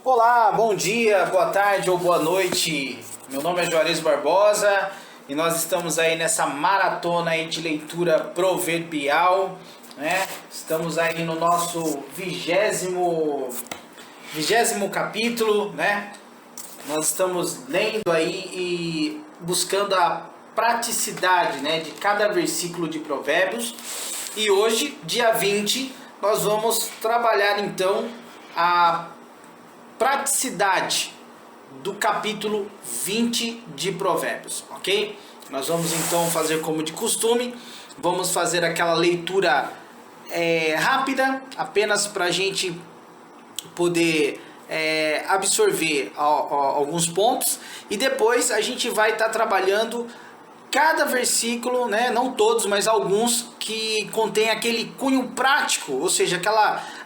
Olá, bom dia, boa tarde ou boa noite. Meu nome é Juarez Barbosa e nós estamos aí nessa maratona aí de leitura proverbial, né? Estamos aí no nosso vigésimo capítulo, né? Nós estamos lendo aí e buscando a praticidade, né, de cada versículo de Provérbios. E hoje, dia 20, nós vamos trabalhar então a praticidade do capítulo 20 de Provérbios, ok? Nós vamos então fazer como de costume, vamos fazer aquela leitura rápida, apenas para a gente poder absorver alguns pontos, e depois a gente vai estar trabalhando cada versículo, né? Não todos, mas alguns que contém aquele cunho prático, ou seja,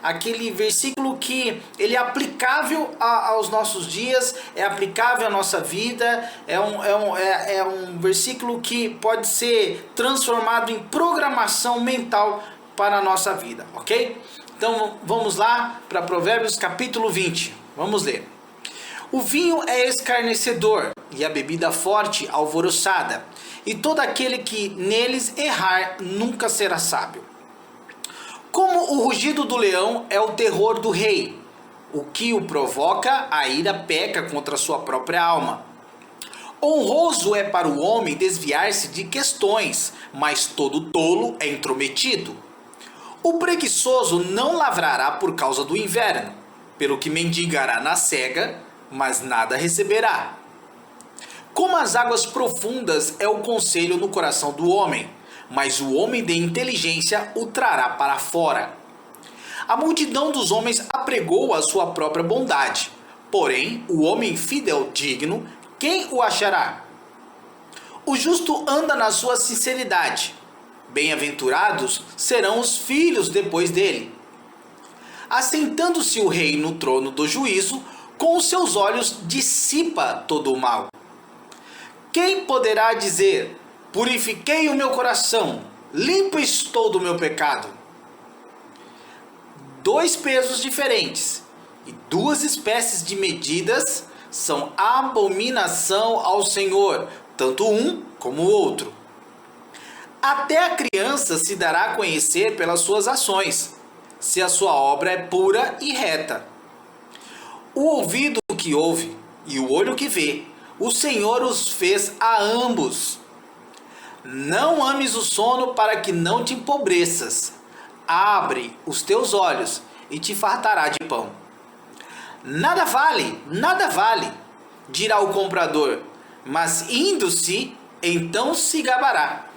aquele versículo que ele é aplicável aos nossos dias, é aplicável à nossa vida, é um versículo que pode ser transformado em programação mental para a nossa vida, ok? Então vamos lá para Provérbios capítulo 20, vamos ler. O vinho é escarnecedor e a bebida forte alvoroçada, e todo aquele que neles errar nunca será sábio. Como o rugido do leão é o terror do rei, o que o provoca a ira peca contra sua própria alma. Honroso é para o homem desviar-se de questões, mas todo tolo é intrometido. O preguiçoso não lavrará por causa do inverno, pelo que mendigará na cega, mas nada receberá. Como as águas profundas é o conselho no coração do homem, mas o homem de inteligência o trará para fora. A multidão dos homens apregou a sua própria bondade, porém o homem fidel digno, quem o achará? O justo anda na sua sinceridade, bem-aventurados serão os filhos depois dele. Assentando-se o rei no trono do juízo, com os seus olhos dissipa todo o mal. Quem poderá dizer, purifiquei o meu coração, limpo estou do meu pecado? Dois pesos diferentes e duas espécies de medidas são abominação ao Senhor, tanto um como o outro. Até a criança se dará a conhecer pelas suas ações, se a sua obra é pura e reta. O ouvido que ouve e o olho que vê, o Senhor os fez a ambos. Não ames o sono para que não te empobreças. Abre os teus olhos e te fartará de pão. Nada vale, dirá o comprador, mas indo-se, então se gabará.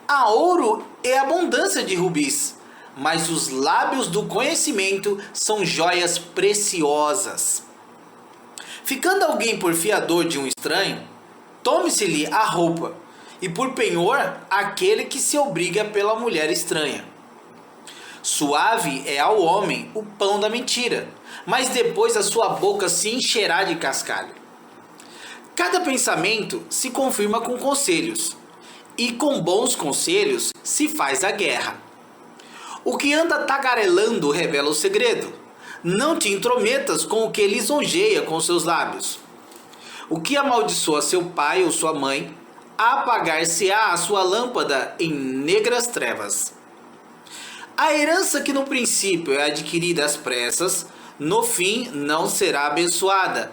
Há ouro e abundância de rubis, mas os lábios do conhecimento são joias preciosas. Ficando alguém por fiador de um estranho, tome-se-lhe a roupa, e por penhor aquele que se obriga pela mulher estranha. Suave é ao homem o pão da mentira, mas depois a sua boca se encherá de cascalho. Cada pensamento se confirma com conselhos, e com bons conselhos se faz a guerra. O que anda tagarelando revela o segredo. Não te intrometas com o que lisonjeia com seus lábios. O que amaldiçoa seu pai ou sua mãe, apagar-se-á a sua lâmpada em negras trevas. A herança que no princípio é adquirida às pressas, no fim não será abençoada.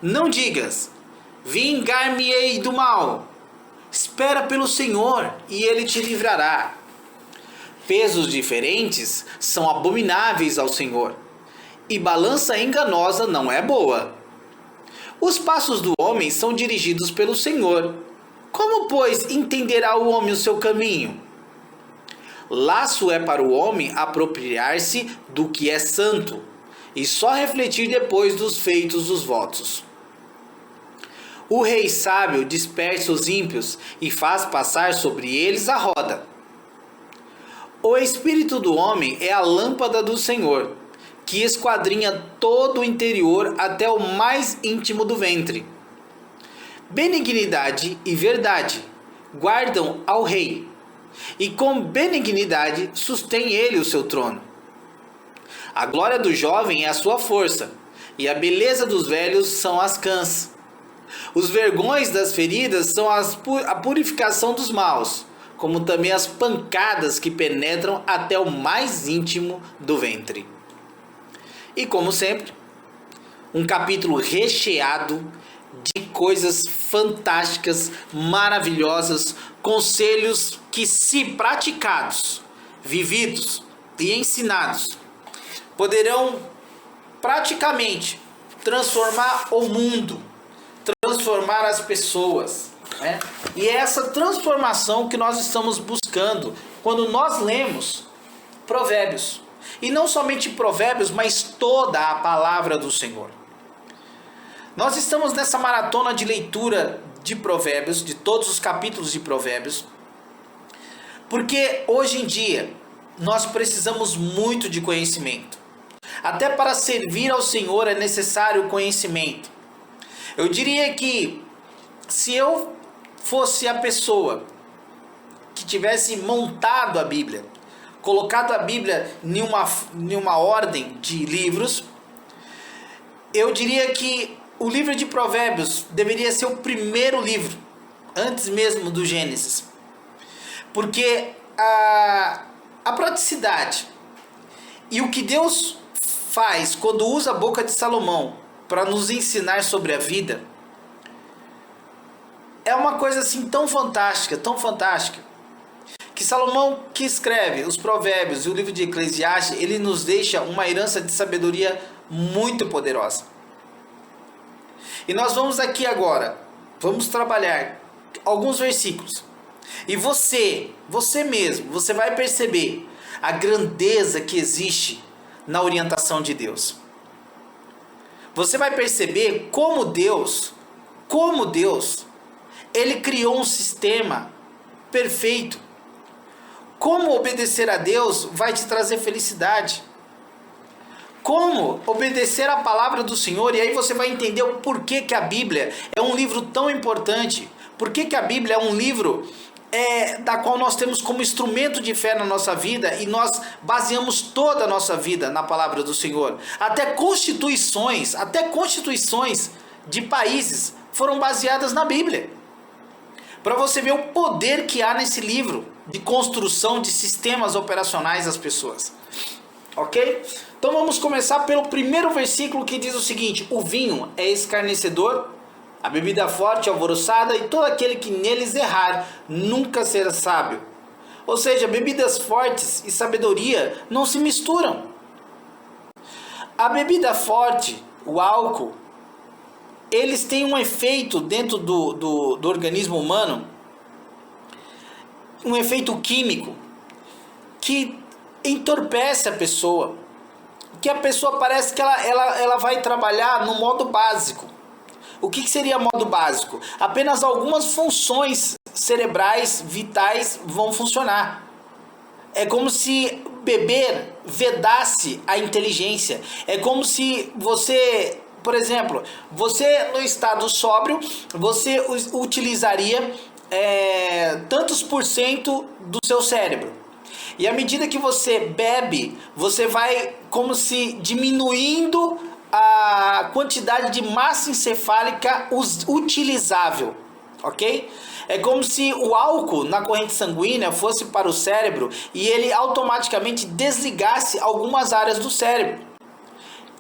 Não digas, vingar-me-ei do mal. Espera pelo Senhor e ele te livrará. Pesos diferentes são abomináveis ao Senhor, e balança enganosa não é boa. Os passos do homem são dirigidos pelo Senhor. Como, pois, entenderá o homem o seu caminho? Laço é para o homem apropriar-se do que é santo, e só refletir depois dos feitos dos votos. O rei sábio dispersa os ímpios e faz passar sobre eles a roda. O espírito do homem é a lâmpada do Senhor, que esquadrinha todo o interior até o mais íntimo do ventre. Benignidade e verdade guardam ao rei, e com benignidade sustém ele o seu trono. A glória do jovem é a sua força, e a beleza dos velhos são as cãs. Os vergões das feridas são a purificação dos maus, como também as pancadas que penetram até o mais íntimo do ventre. E como sempre, um capítulo recheado de coisas fantásticas, maravilhosas, conselhos que, se praticados, vividos e ensinados, poderão praticamente transformar o mundo, transformar as pessoas, né? E é essa transformação que nós estamos buscando quando nós lemos Provérbios. E não somente Provérbios, mas toda a palavra do Senhor. Nós estamos nessa maratona de leitura de Provérbios, de todos os capítulos de Provérbios, porque hoje em dia nós precisamos muito de conhecimento. Até para servir ao Senhor é necessário conhecimento. Eu diria que se eu fosse a pessoa que tivesse montado a Bíblia, colocado a Bíblia em uma ordem de livros, eu diria que o livro de Provérbios deveria ser o primeiro livro, antes mesmo do Gênesis. Porque a praticidade e o que Deus faz quando usa a boca de Salomão para nos ensinar sobre a vida é uma coisa assim tão fantástica, que Salomão, que escreve os Provérbios e o livro de Eclesiastes, ele nos deixa uma herança de sabedoria muito poderosa. E nós vamos aqui agora, vamos trabalhar alguns versículos. E você mesmo, você vai perceber a grandeza que existe na orientação de Deus. Você vai perceber como Deus, ele criou um sistema perfeito. Como obedecer a Deus vai te trazer felicidade. Como obedecer a palavra do Senhor, e aí você vai entender o porquê que a Bíblia é um livro tão importante. Por que a Bíblia é um livro da qual nós temos como instrumento de fé na nossa vida, e nós baseamos toda a nossa vida na palavra do Senhor. Até constituições de países foram baseadas na Bíblia. Para você ver o poder que há nesse livro de construção de sistemas operacionais das pessoas. Ok? Então vamos começar pelo primeiro versículo, que diz o seguinte: o vinho é escarnecedor, a bebida forte é alvoroçada, e todo aquele que neles errar nunca será sábio. Ou seja, bebidas fortes e sabedoria não se misturam. A bebida forte, o álcool, eles têm um efeito dentro do organismo humano, um efeito químico, que entorpece a pessoa, que a pessoa parece que ela vai trabalhar no modo básico. O que seria modo básico? Apenas algumas funções cerebrais, vitais, vão funcionar. É como se beber vedasse a inteligência. É como se você, por exemplo, você no estado sóbrio, você utilizaria tantos por cento do seu cérebro. E à medida que você bebe, você vai como se diminuindo a quantidade de massa encefálica utilizável, ok? É como se o álcool na corrente sanguínea fosse para o cérebro e ele automaticamente desligasse algumas áreas do cérebro,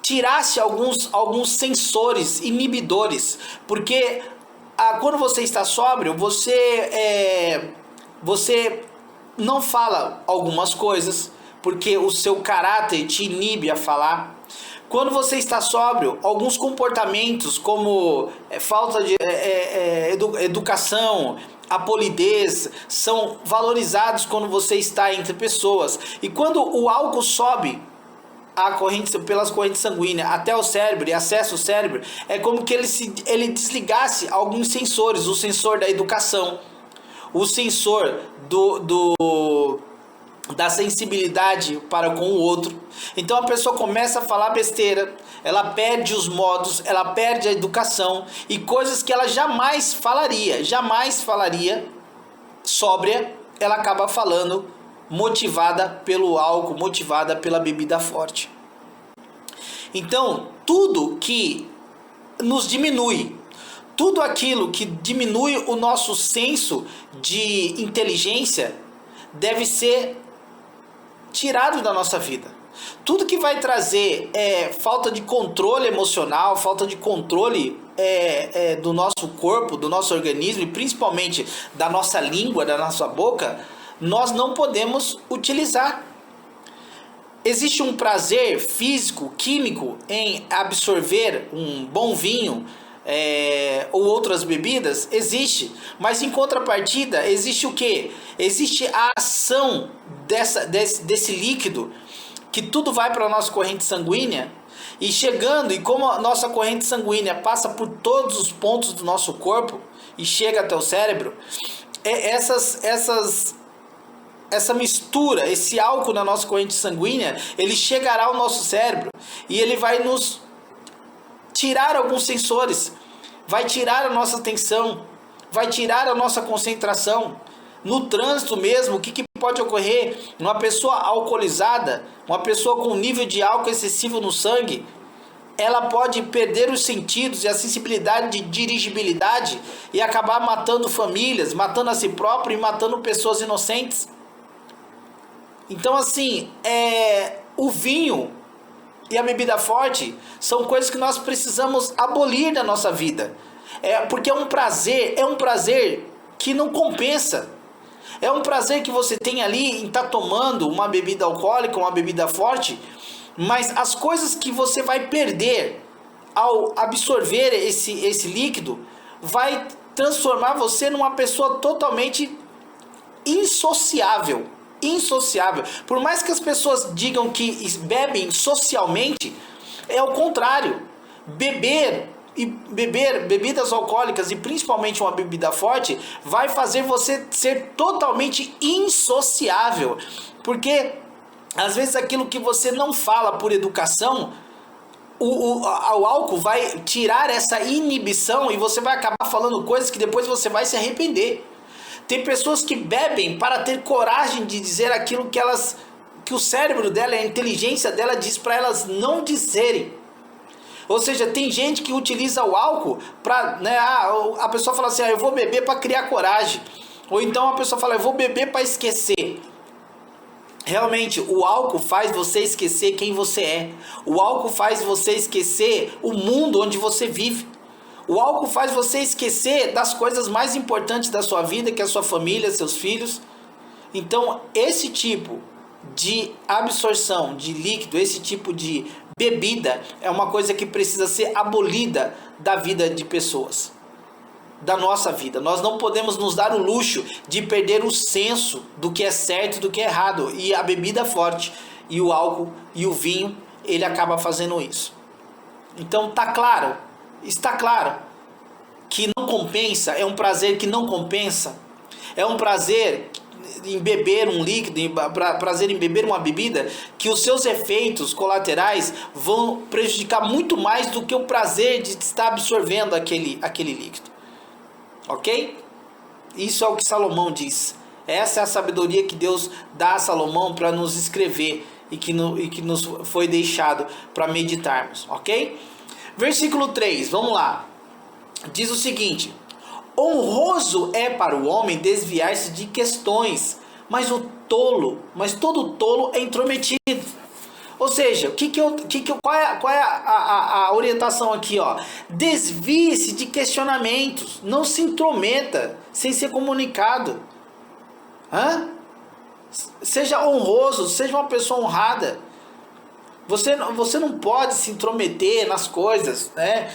tirasse alguns sensores inibidores, porque quando você está sóbrio, você não fala algumas coisas, porque o seu caráter te inibe a falar. Quando você está sóbrio, alguns comportamentos como falta de educação, a polidez, são valorizados quando você está entre pessoas. E quando o álcool sobe pelas correntes sanguíneas até o cérebro e acessa o cérebro, é como que ele desligasse alguns sensores, o sensor da educação, o sensor da sensibilidade para com o outro. Então a pessoa começa a falar besteira, ela perde os modos, ela perde a educação e coisas que ela jamais falaria sóbria, ela acaba falando motivada pelo álcool, motivada pela bebida forte. Então, tudo que nos diminui, tudo aquilo que diminui o nosso senso de inteligência deve ser tirado da nossa vida. Tudo que vai trazer falta de controle emocional, falta de controle do nosso corpo, do nosso organismo e principalmente da nossa língua, da nossa boca, nós não podemos utilizar. Existe um prazer físico, químico em absorver um bom vinho ou outras bebidas? Existe. Mas em contrapartida, existe o quê? Existe a ação desse líquido, que tudo vai para a nossa corrente sanguínea, e chegando, e como a nossa corrente sanguínea passa por todos os pontos do nosso corpo e chega até o cérebro, essa mistura, esse álcool na nossa corrente sanguínea, ele chegará ao nosso cérebro e ele vai nos tirar alguns sensores, vai tirar a nossa atenção, vai tirar a nossa concentração. No trânsito mesmo, o que pode ocorrer? Uma pessoa alcoolizada, uma pessoa com nível de álcool excessivo no sangue, ela pode perder os sentidos e a sensibilidade de dirigibilidade e acabar matando famílias, matando a si próprio e matando pessoas inocentes. Então, assim, o vinho e a bebida forte são coisas que nós precisamos abolir da nossa vida. Porque é um prazer que não compensa. É um prazer que você tem ali em estar tomando uma bebida alcoólica, uma bebida forte, mas as coisas que você vai perder ao absorver esse líquido vai transformar você numa pessoa totalmente insociável. Por mais que as pessoas digam que bebem socialmente, é o contrário. Beber bebidas alcoólicas e principalmente uma bebida forte vai fazer você ser totalmente insociável, porque às vezes aquilo que você não fala por educação, o álcool vai tirar essa inibição e você vai acabar falando coisas que depois você vai se arrepender. Tem pessoas que bebem para ter coragem de dizer aquilo que o cérebro dela, a inteligência dela diz para elas não dizerem. Ou seja, tem gente que utiliza o álcool para, a pessoa fala assim, eu vou beber para criar coragem. Ou então a pessoa fala, eu vou beber para esquecer. Realmente, o álcool faz você esquecer quem você é. O álcool faz você esquecer o mundo onde você vive. O álcool faz você esquecer das coisas mais importantes da sua vida, que é a sua família, seus filhos. Então, esse tipo de absorção de líquido, esse tipo de bebida é uma coisa que precisa ser abolida da vida de pessoas, da nossa vida. Nós não podemos nos dar o luxo de perder o senso do que é certo e do que é errado. E a bebida forte, e o álcool, e o vinho, ele acaba fazendo isso. Então está claro que não compensa, é um prazer que não compensa, é um prazer em beber um líquido, prazer em beber uma bebida, que os seus efeitos colaterais vão prejudicar muito mais do que o prazer de estar absorvendo aquele líquido. Ok? Isso é o que Salomão diz. Essa é a sabedoria que Deus dá a Salomão para nos escrever e que nos foi deixado para meditarmos. Ok? Versículo 3, vamos lá. Diz o seguinte: honroso é para o homem desviar-se de questões, mas todo tolo é intrometido. Ou seja, qual é a orientação aqui? Desvie-se de questionamentos, não se intrometa sem ser comunicado. Seja honroso, seja uma pessoa honrada. Você não pode se intrometer nas coisas, né?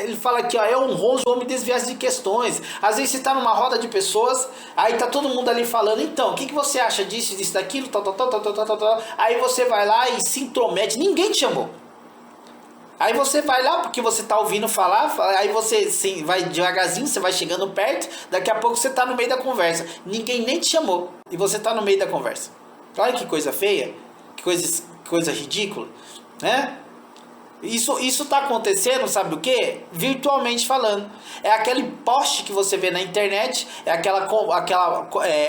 Ele fala aqui, é honroso o homem desviar-se de questões. Às vezes você está numa roda de pessoas, aí está todo mundo ali falando, então, o que você acha disso, daquilo, tal. Aí você vai lá e se intromete, ninguém te chamou. Aí você vai lá porque você está ouvindo falar, aí você vai devagarzinho, você vai chegando perto, daqui a pouco você está no meio da conversa. Ninguém nem te chamou e você está no meio da conversa. Olha que coisa feia, que coisa ridícula, né? Isso está acontecendo, sabe o que? Virtualmente falando. É aquele post que você vê na internet, é aquela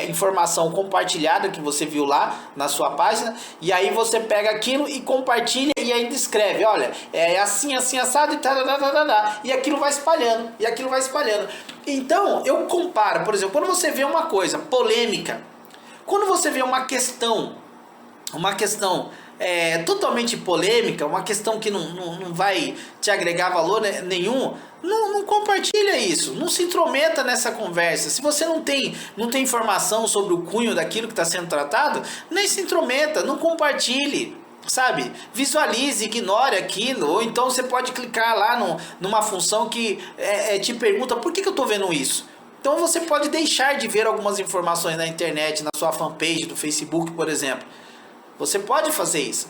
informação compartilhada que você viu lá na sua página, e aí você pega aquilo e compartilha e ainda escreve, olha, é assim, assim, assado e tal, e aquilo vai espalhando, e aquilo vai espalhando. Então, eu comparo, por exemplo, quando você vê uma coisa polêmica, quando você vê uma questão totalmente polêmica, uma questão que não vai te agregar valor nenhum, não compartilha isso, não se intrometa nessa conversa. Se você não tem informação sobre o cunho daquilo que está sendo tratado, nem se intrometa, não compartilhe, sabe? Visualize, ignore aquilo, ou então você pode clicar lá numa função que te pergunta por que eu estou vendo isso. Então você pode deixar de ver algumas informações na internet, na sua fanpage do Facebook, por exemplo. Você pode fazer isso.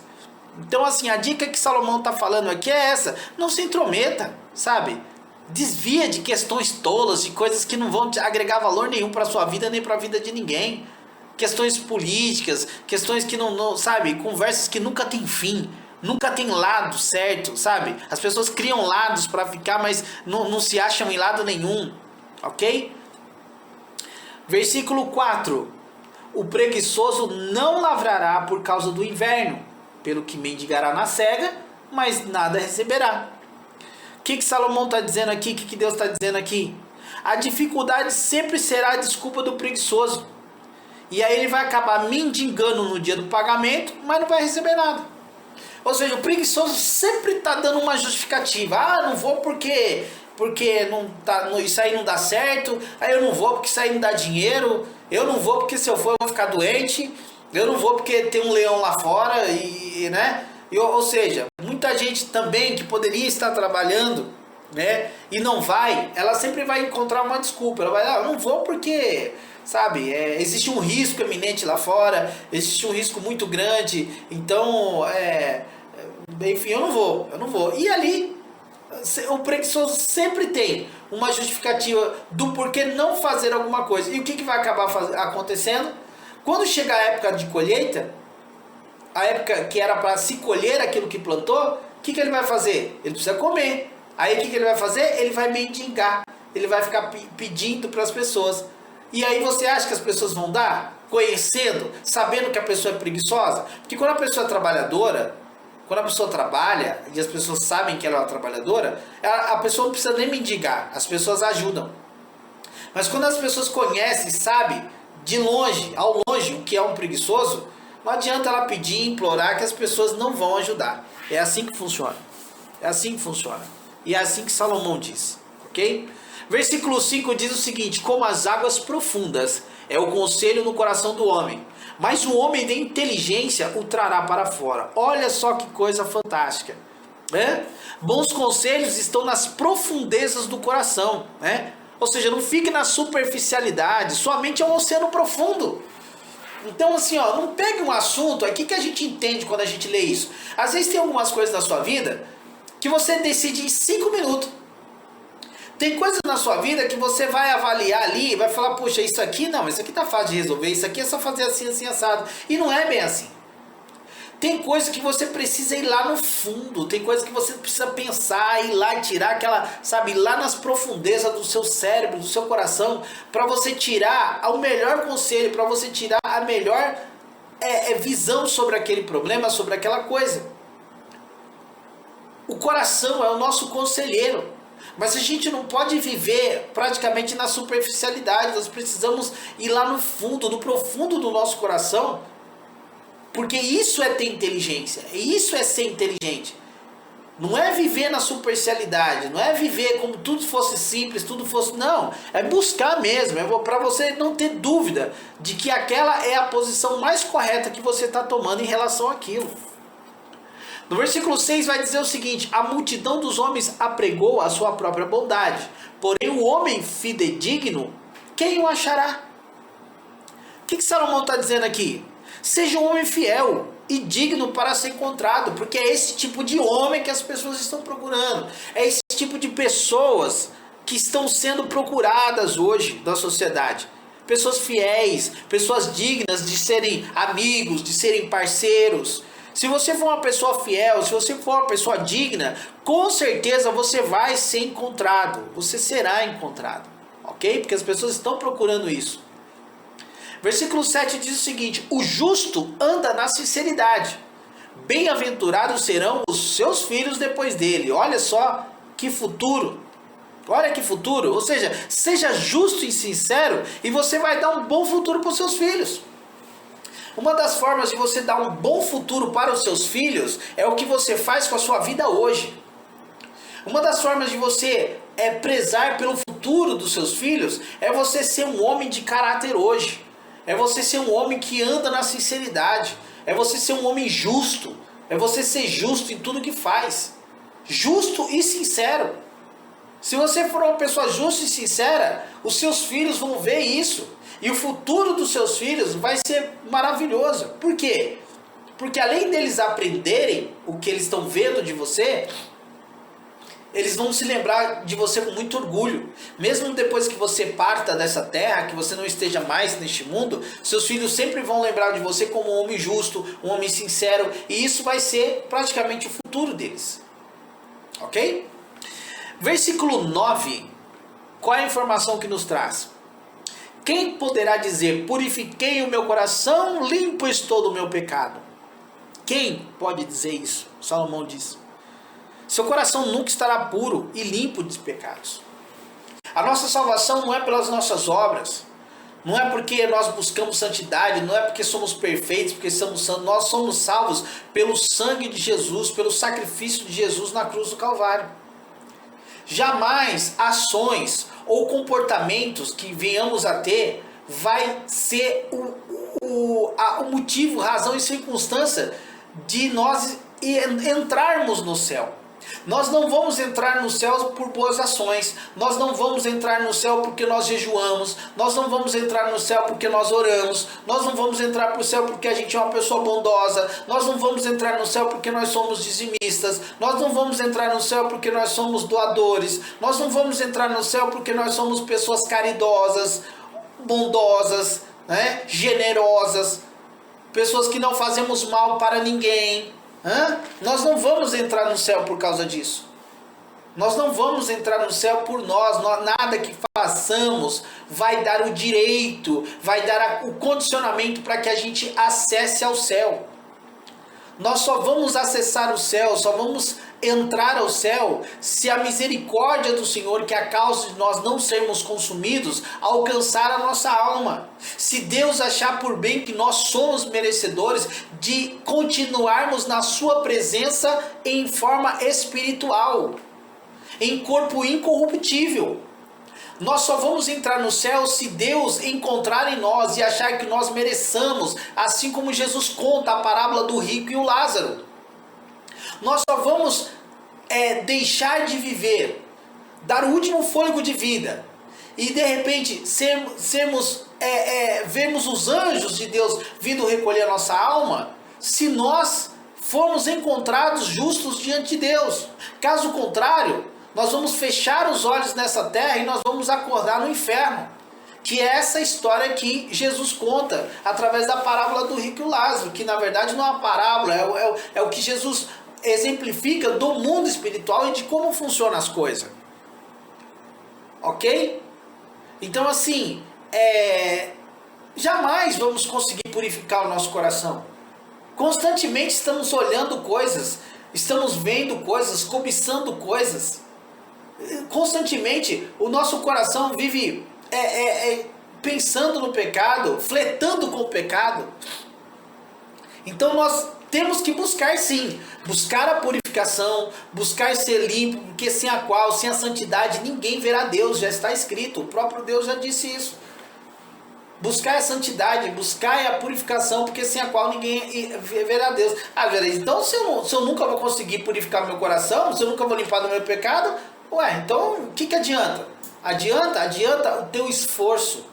Então, assim, a dica que Salomão está falando aqui é essa. Não se intrometa, sabe? Desvia de questões tolas, de coisas que não vão te agregar valor nenhum para a sua vida, nem para a vida de ninguém. Questões políticas, questões que sabe? Conversas que nunca tem fim. Nunca tem lado certo, sabe? As pessoas criam lados para ficar, mas não se acham em lado nenhum. Ok? Versículo 4. O preguiçoso não lavrará por causa do inverno, pelo que mendigará na cega, mas nada receberá. O que Salomão está dizendo aqui? O que Deus está dizendo aqui? A dificuldade sempre será a desculpa do preguiçoso. E aí ele vai acabar mendigando no dia do pagamento, mas não vai receber nada. Ou seja, o preguiçoso sempre está dando uma justificativa. Não vou porque isso aí não dá certo. Aí eu não vou porque isso aí não dá dinheiro. Eu não vou porque se eu for eu vou ficar doente. Eu não vou porque tem um leão lá fora, né? Ou seja, muita gente também que poderia estar trabalhando, né? E não vai, ela sempre vai encontrar uma desculpa. Ela vai, eu não vou porque, sabe, existe um risco eminente lá fora, existe um risco muito grande, então, enfim, eu não vou. E ali, o preguiçoso sempre tem uma justificativa do porquê não fazer alguma coisa. E o que vai acabar acontecendo? Quando chegar a época de colheita, a época que era para se colher aquilo que plantou, o que ele vai fazer? Ele precisa comer. Aí o que ele vai fazer? Ele vai mendigar. Ele vai ficar pedindo para as pessoas. E aí você acha que as pessoas vão dar? Conhecendo, sabendo que a pessoa é preguiçosa? Porque quando a pessoa é trabalhadora, quando a pessoa trabalha e as pessoas sabem que ela é uma trabalhadora, a pessoa não precisa nem mendigar, as pessoas ajudam. Mas quando as pessoas conhecem, sabem de longe, ao longe, o que é um preguiçoso, não adianta ela pedir, implorar, que as pessoas não vão ajudar. É assim que funciona. É assim que funciona. E é assim que Salomão diz. Ok? Versículo 5 diz o seguinte: como as águas profundas é o conselho no coração do homem, mas o homem de inteligência o trará para fora. Olha só que coisa fantástica, né? Bons conselhos estão nas profundezas do coração, né? Ou seja, não fique na superficialidade, sua mente é um oceano profundo. Então assim, não pegue um assunto, aqui que a gente entende quando a gente lê isso. Às vezes tem algumas coisas na sua vida que você decide em 5 minutos. Tem coisas na sua vida que você vai avaliar ali, vai falar, puxa, isso aqui não, isso aqui tá fácil de resolver, isso aqui é só fazer assim, assim, assado. E não é bem assim. Tem coisas que você precisa ir lá no fundo, tem coisas que você precisa pensar, ir lá e tirar aquela, sabe, ir lá nas profundezas do seu cérebro, do seu coração, para você tirar o melhor conselho, para você tirar a melhor visão sobre aquele problema, sobre aquela coisa. O coração é o nosso conselheiro. Mas a gente não pode viver praticamente na superficialidade. Nós precisamos ir lá no fundo, no profundo do nosso coração, porque isso é ter inteligência, isso é ser inteligente. Não é viver na superficialidade, não é viver como tudo fosse simples, tudo fosse... Não, é buscar mesmo, para você não ter dúvida de que aquela é a posição mais correta que você está tomando em relação àquilo. No versículo 6 vai dizer o seguinte: a multidão dos homens apregou a sua própria bondade, porém o homem fidedigno, quem o achará? O que Salomão está dizendo aqui? Seja um homem fiel e digno para ser encontrado, porque é esse tipo de homem que as pessoas estão procurando. É esse tipo de pessoas que estão sendo procuradas hoje na sociedade. Pessoas fiéis, pessoas dignas de serem amigos, de serem parceiros. Se você for uma pessoa fiel, se você for uma pessoa digna, com certeza você vai ser encontrado. Você será encontrado. Ok? Porque as pessoas estão procurando isso. Versículo 7 diz o seguinte: o justo anda na sinceridade. Bem-aventurados serão os seus filhos depois dele. Olha só que futuro. Olha que futuro. Ou seja, seja justo e sincero e você vai dar um bom futuro para os seus filhos. Uma das formas de você dar um bom futuro para os seus filhos é o que você faz com a sua vida hoje. Uma das formas de você prezar pelo futuro dos seus filhos é você ser um homem de caráter hoje. É você ser um homem que anda na sinceridade. É você ser um homem justo. É você ser justo em tudo que faz. Justo e sincero. Se você for uma pessoa justa e sincera, os seus filhos vão ver isso. E o futuro dos seus filhos vai ser maravilhoso. Por quê? Porque além deles aprenderem o que eles estão vendo de você, eles vão se lembrar de você com muito orgulho. Mesmo depois que você parta dessa terra, que você não esteja mais neste mundo, seus filhos sempre vão lembrar de você como um homem justo, um homem sincero. E isso vai ser praticamente o futuro deles. Ok? Versículo 9. Qual é a informação que nos traz? Quem poderá dizer, purifiquei o meu coração, limpo estou do meu pecado? Quem pode dizer isso? Salomão diz. Seu coração nunca estará puro e limpo de pecados. A nossa salvação não é pelas nossas obras. Não é porque nós buscamos santidade, não é porque somos perfeitos, porque somos santos. Nós somos salvos pelo sangue de Jesus, pelo sacrifício de Jesus na cruz do Calvário. Jamais ações ou comportamentos que venhamos a ter vai ser o motivo, razão e circunstância de nós entrarmos no céu. Nós não vamos entrar no céu por boas ações. Nós não vamos entrar no céu porque nós jejuamos. Nós não vamos entrar no céu porque nós oramos. Nós não vamos entrar para o céu porque a gente é uma pessoa bondosa. Nós não vamos entrar no céu porque nós somos dizimistas. Nós não vamos entrar no céu porque nós somos doadores. Nós não vamos entrar no céu porque nós somos pessoas caridosas, bondosas, né? Generosas. Pessoas que não fazemos mal para ninguém. Nós não vamos entrar no céu por causa disso. Nós não vamos entrar no céu por nós. Nada que façamos vai dar o direito, vai dar o condicionamento para que a gente acesse ao céu. Nós só vamos acessar o céu, só vamos entrar ao céu se a misericórdia do Senhor, que é a causa de nós não sermos consumidos, alcançar a nossa alma. Se Deus achar por bem que nós somos merecedores de continuarmos na sua presença em forma espiritual, em corpo incorruptível. Nós só vamos entrar no céu se Deus encontrar em nós e achar que nós mereçamos, assim como Jesus conta a parábola do rico e o Lázaro. Nós só vamos deixar de viver, dar o último fôlego de vida e de repente vermos os anjos de Deus vindo recolher a nossa alma, se nós formos encontrados justos diante de Deus. Caso contrário, nós vamos fechar os olhos nessa terra e nós vamos acordar no inferno. Que é essa história que Jesus conta através da parábola do rico e o Lázaro. Que na verdade não é uma parábola, é o que Jesus exemplifica do mundo espiritual e de como funcionam as coisas. Ok? Então assim, jamais vamos conseguir purificar o nosso coração. Constantemente estamos olhando coisas, estamos vendo coisas, cobiçando coisas. Constantemente o nosso coração vive pensando no pecado, flertando com o pecado. Então nós temos que buscar sim, buscar a purificação, buscar ser limpo, porque sem a qual, sem a santidade, ninguém verá Deus, já está escrito, o próprio Deus já disse isso. Buscar a santidade, buscar a purificação, porque sem a qual ninguém verá Deus. Então se eu nunca vou conseguir purificar meu coração, se eu nunca vou limpar do meu pecado, então o que adianta? Adianta o teu esforço.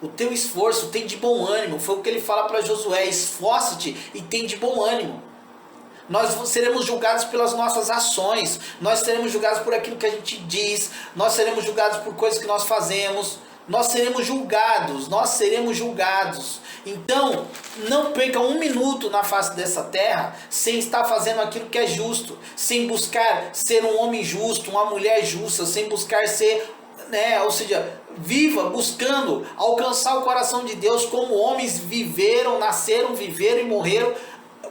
O teu esforço, tem de bom ânimo. Foi o que ele fala para Josué: esforça-te e tem de bom ânimo. Nós seremos julgados pelas nossas ações. Nós seremos julgados por aquilo que a gente diz. Nós seremos julgados por coisas que nós fazemos. nós seremos julgados, nós seremos julgados. Então, não perca um minuto na face dessa terra sem estar fazendo aquilo que é justo, sem buscar ser um homem justo, uma mulher justa, sem buscar ser, ou seja, viva buscando alcançar o coração de Deus como homens viveram, nasceram, viveram e morreram,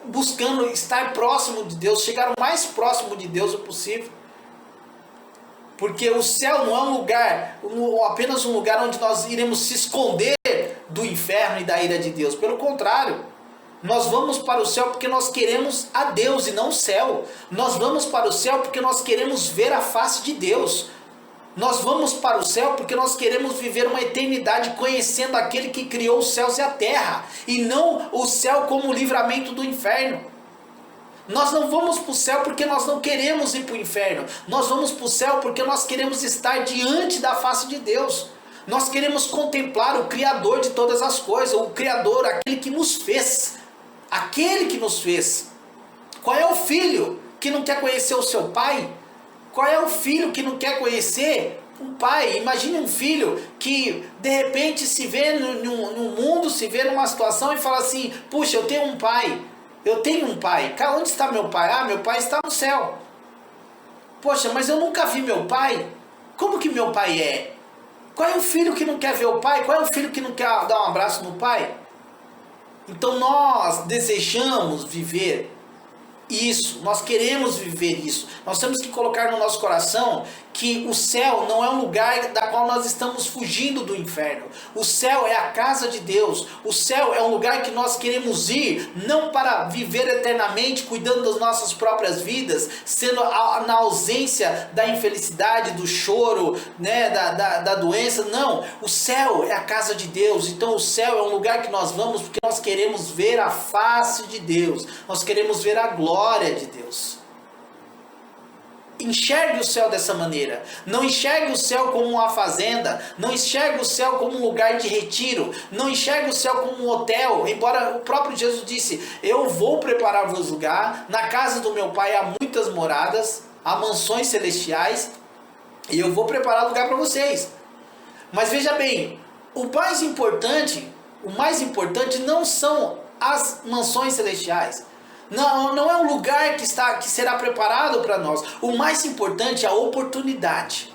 buscando estar próximo de Deus, chegar o mais próximo de Deus possível. Porque o céu não é um lugar, apenas um lugar onde nós iremos se esconder do inferno e da ira de Deus. Pelo contrário, nós vamos para o céu porque nós queremos a Deus e não o céu. Nós vamos para o céu porque nós queremos ver a face de Deus. Nós vamos para o céu porque nós queremos viver uma eternidade conhecendo aquele que criou os céus e a terra, e não o céu como o livramento do inferno. Nós não vamos para o céu porque nós não queremos ir para o inferno. Nós vamos para o céu porque nós queremos estar diante da face de Deus. Nós queremos contemplar o Criador de todas as coisas, o Criador, aquele que nos fez. Aquele que nos fez. Qual é o filho que não quer conhecer o seu pai? Qual é o filho que não quer conhecer um pai? Imagine um filho que de repente se vê no mundo, se vê numa situação e fala assim: puxa, eu tenho um pai. Eu tenho um pai. Onde está meu pai? Ah, meu pai está no céu. Poxa, mas eu nunca vi meu pai. Como que meu pai é? Qual é o filho que não quer ver o pai? Qual é o filho que não quer dar um abraço no pai? Então nós desejamos viver isso, nós queremos viver isso. Nós temos que colocar no nosso coração que o céu não é um lugar da qual nós estamos fugindo do inferno. O céu é a casa de Deus. O céu é um lugar que nós queremos ir, não para viver eternamente, cuidando das nossas próprias vidas, sendo na ausência da infelicidade, do choro, da doença. Não, o céu é a casa de Deus. Então o céu é um lugar que nós vamos porque nós queremos ver a face de Deus. Nós queremos ver a glória de Deus. Enxergue o céu dessa maneira. Não enxergue o céu como uma fazenda. Não enxergue o céu como um lugar de retiro. Não enxergue o céu como um hotel. Embora o próprio Jesus disse: eu vou preparar-vos lugar. Na casa do meu pai há muitas moradas, há mansões celestiais, e eu vou preparar lugar para vocês. Mas veja bem, o mais importante não são as mansões celestiais. Não é um lugar que será preparado para nós. O mais importante é a oportunidade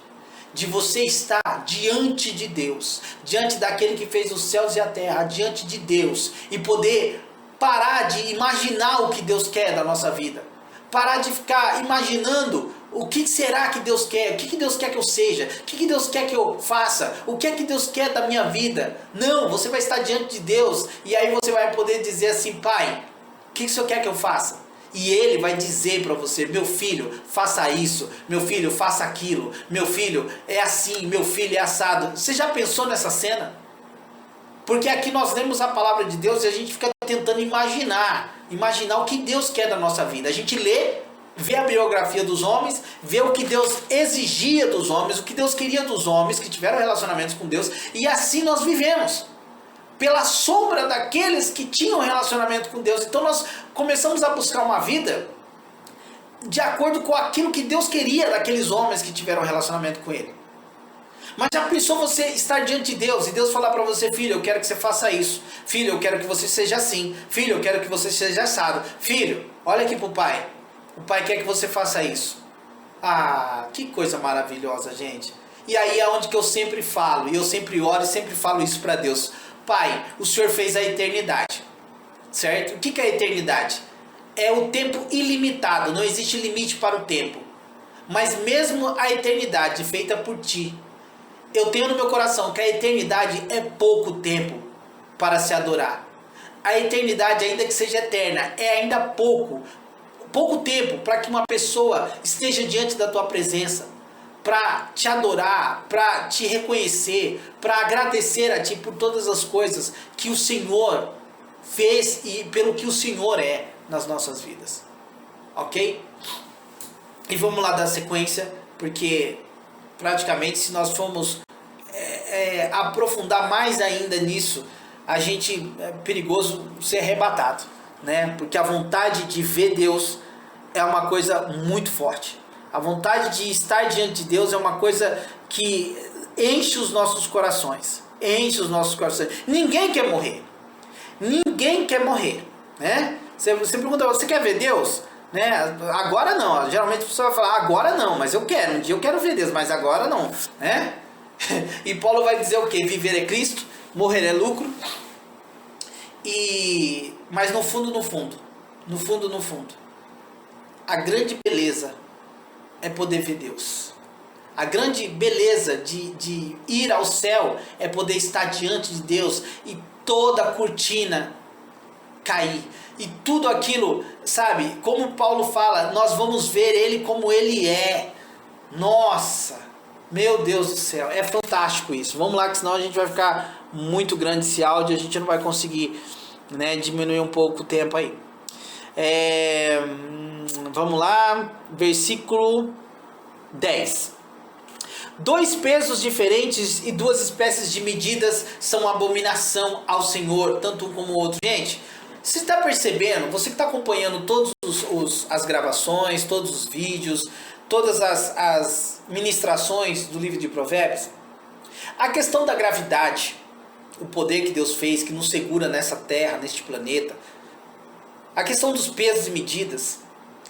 de você estar diante de Deus, diante daquele que fez os céus e a terra, diante de Deus, e poder parar de imaginar o que Deus quer da nossa vida. Parar de ficar imaginando o que será que Deus quer, o que Deus quer que eu seja, o que Deus quer que eu faça, o que é que Deus quer da minha vida. Não, você vai estar diante de Deus e aí você vai poder dizer assim: pai, o que o Senhor quer que eu faça? E Ele vai dizer para você: meu filho, faça isso, meu filho, faça aquilo, meu filho, é assim, meu filho, é assado. Você já pensou nessa cena? Porque aqui nós lemos a palavra de Deus e a gente fica tentando imaginar o que Deus quer da nossa vida. A gente vê a biografia dos homens, vê o que Deus exigia dos homens, o que Deus queria dos homens que tiveram relacionamentos com Deus, e assim nós vivemos. Pela sombra daqueles que tinham relacionamento com Deus. Então nós começamos a buscar uma vida de acordo com aquilo que Deus queria daqueles homens que tiveram relacionamento com Ele. Mas já pensou você estar diante de Deus e Deus falar para você: filho, eu quero que você faça isso. Filho, eu quero que você seja assim. Filho, eu quero que você seja assado. Filho, olha aqui para o pai. O pai quer que você faça isso. Ah, que coisa maravilhosa, gente. E aí é onde que eu sempre falo, e eu sempre oro e sempre falo isso para Deus: Pai, o Senhor fez a eternidade, certo? O que é a eternidade? É o tempo ilimitado, não existe limite para o tempo. Mas mesmo a eternidade feita por Ti, eu tenho no meu coração que a eternidade é pouco tempo para se adorar. A eternidade, ainda que seja eterna, é ainda pouco tempo para que uma pessoa esteja diante da Tua presença, para te adorar, para te reconhecer, para agradecer a Ti por todas as coisas que o Senhor fez e pelo que o Senhor é nas nossas vidas. Ok? E vamos lá dar sequência, porque praticamente se nós formos aprofundar mais ainda nisso, a gente é perigoso ser arrebatado, né? Porque a vontade de ver Deus é uma coisa muito forte. A vontade de estar diante de Deus é uma coisa que enche os nossos corações. Enche os nossos corações. Ninguém quer morrer. Ninguém quer morrer, né? Você pergunta, você quer ver Deus? Né? Agora não. Geralmente a pessoa vai falar, agora não, mas eu quero. Um dia eu quero ver Deus, mas agora não, né? E Paulo vai dizer o quê? Viver é Cristo, morrer é lucro. Mas no fundo, a grande beleza é poder ver Deus. A grande beleza de ir ao céu é poder estar diante de Deus e toda a cortina cair. E tudo aquilo, sabe, como Paulo fala, nós vamos ver Ele como Ele é. Nossa, meu Deus do céu, é fantástico isso. Vamos lá, que senão a gente vai ficar muito grande esse áudio, a gente não vai conseguir, né, diminuir um pouco o tempo aí. Vamos lá, versículo 10. 2 pesos diferentes e 2 espécies de medidas são abominação ao Senhor, tanto um como o outro. Gente, você está percebendo, você que está acompanhando todas as gravações, todos os vídeos, todas as ministrações do livro de Provérbios, a questão da gravidade, o poder que Deus fez, que nos segura nessa terra, neste planeta, a questão dos pesos e medidas,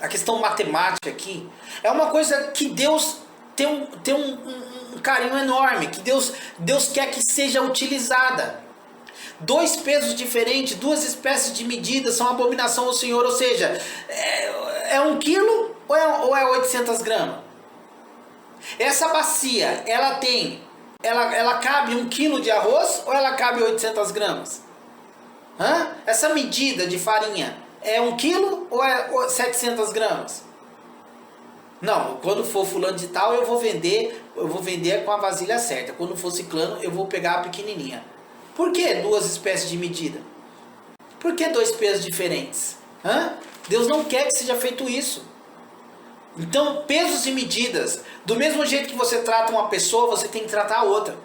a questão matemática aqui, é uma coisa que Deus tem um carinho enorme, que Deus quer que seja utilizada. 2 pesos diferentes, 2 espécies de medidas são abominação ao Senhor, ou seja, é 1 quilo ou é 800 gramas? Essa bacia, ela cabe 1 quilo de arroz ou ela cabe 800 gramas? Essa medida de farinha é 1 quilo ou é 700 gramas? Não, quando for fulano de tal eu vou vender com a vasilha certa. Quando for ciclano eu vou pegar a pequenininha. Por que 2 espécies de medida? Por que 2 pesos diferentes? Deus não quer que seja feito isso. Então, pesos e medidas, do mesmo jeito que você trata uma pessoa, você tem que tratar a outra.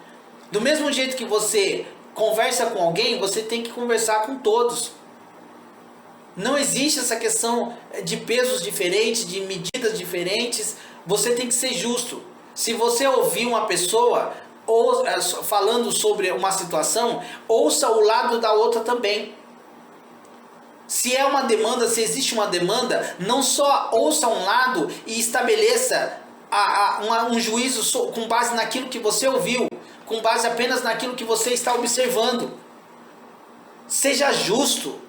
Do mesmo jeito que você conversa com alguém, você tem que conversar com todos. Não existe essa questão de pesos diferentes, de medidas diferentes. Você tem que ser justo. Se você ouvir uma pessoa falando sobre uma situação, ouça o lado da outra também. Se é uma demanda, se existe uma demanda, não só ouça um lado e estabeleça um juízo com base naquilo que você ouviu, com base apenas naquilo que você está observando. Seja justo.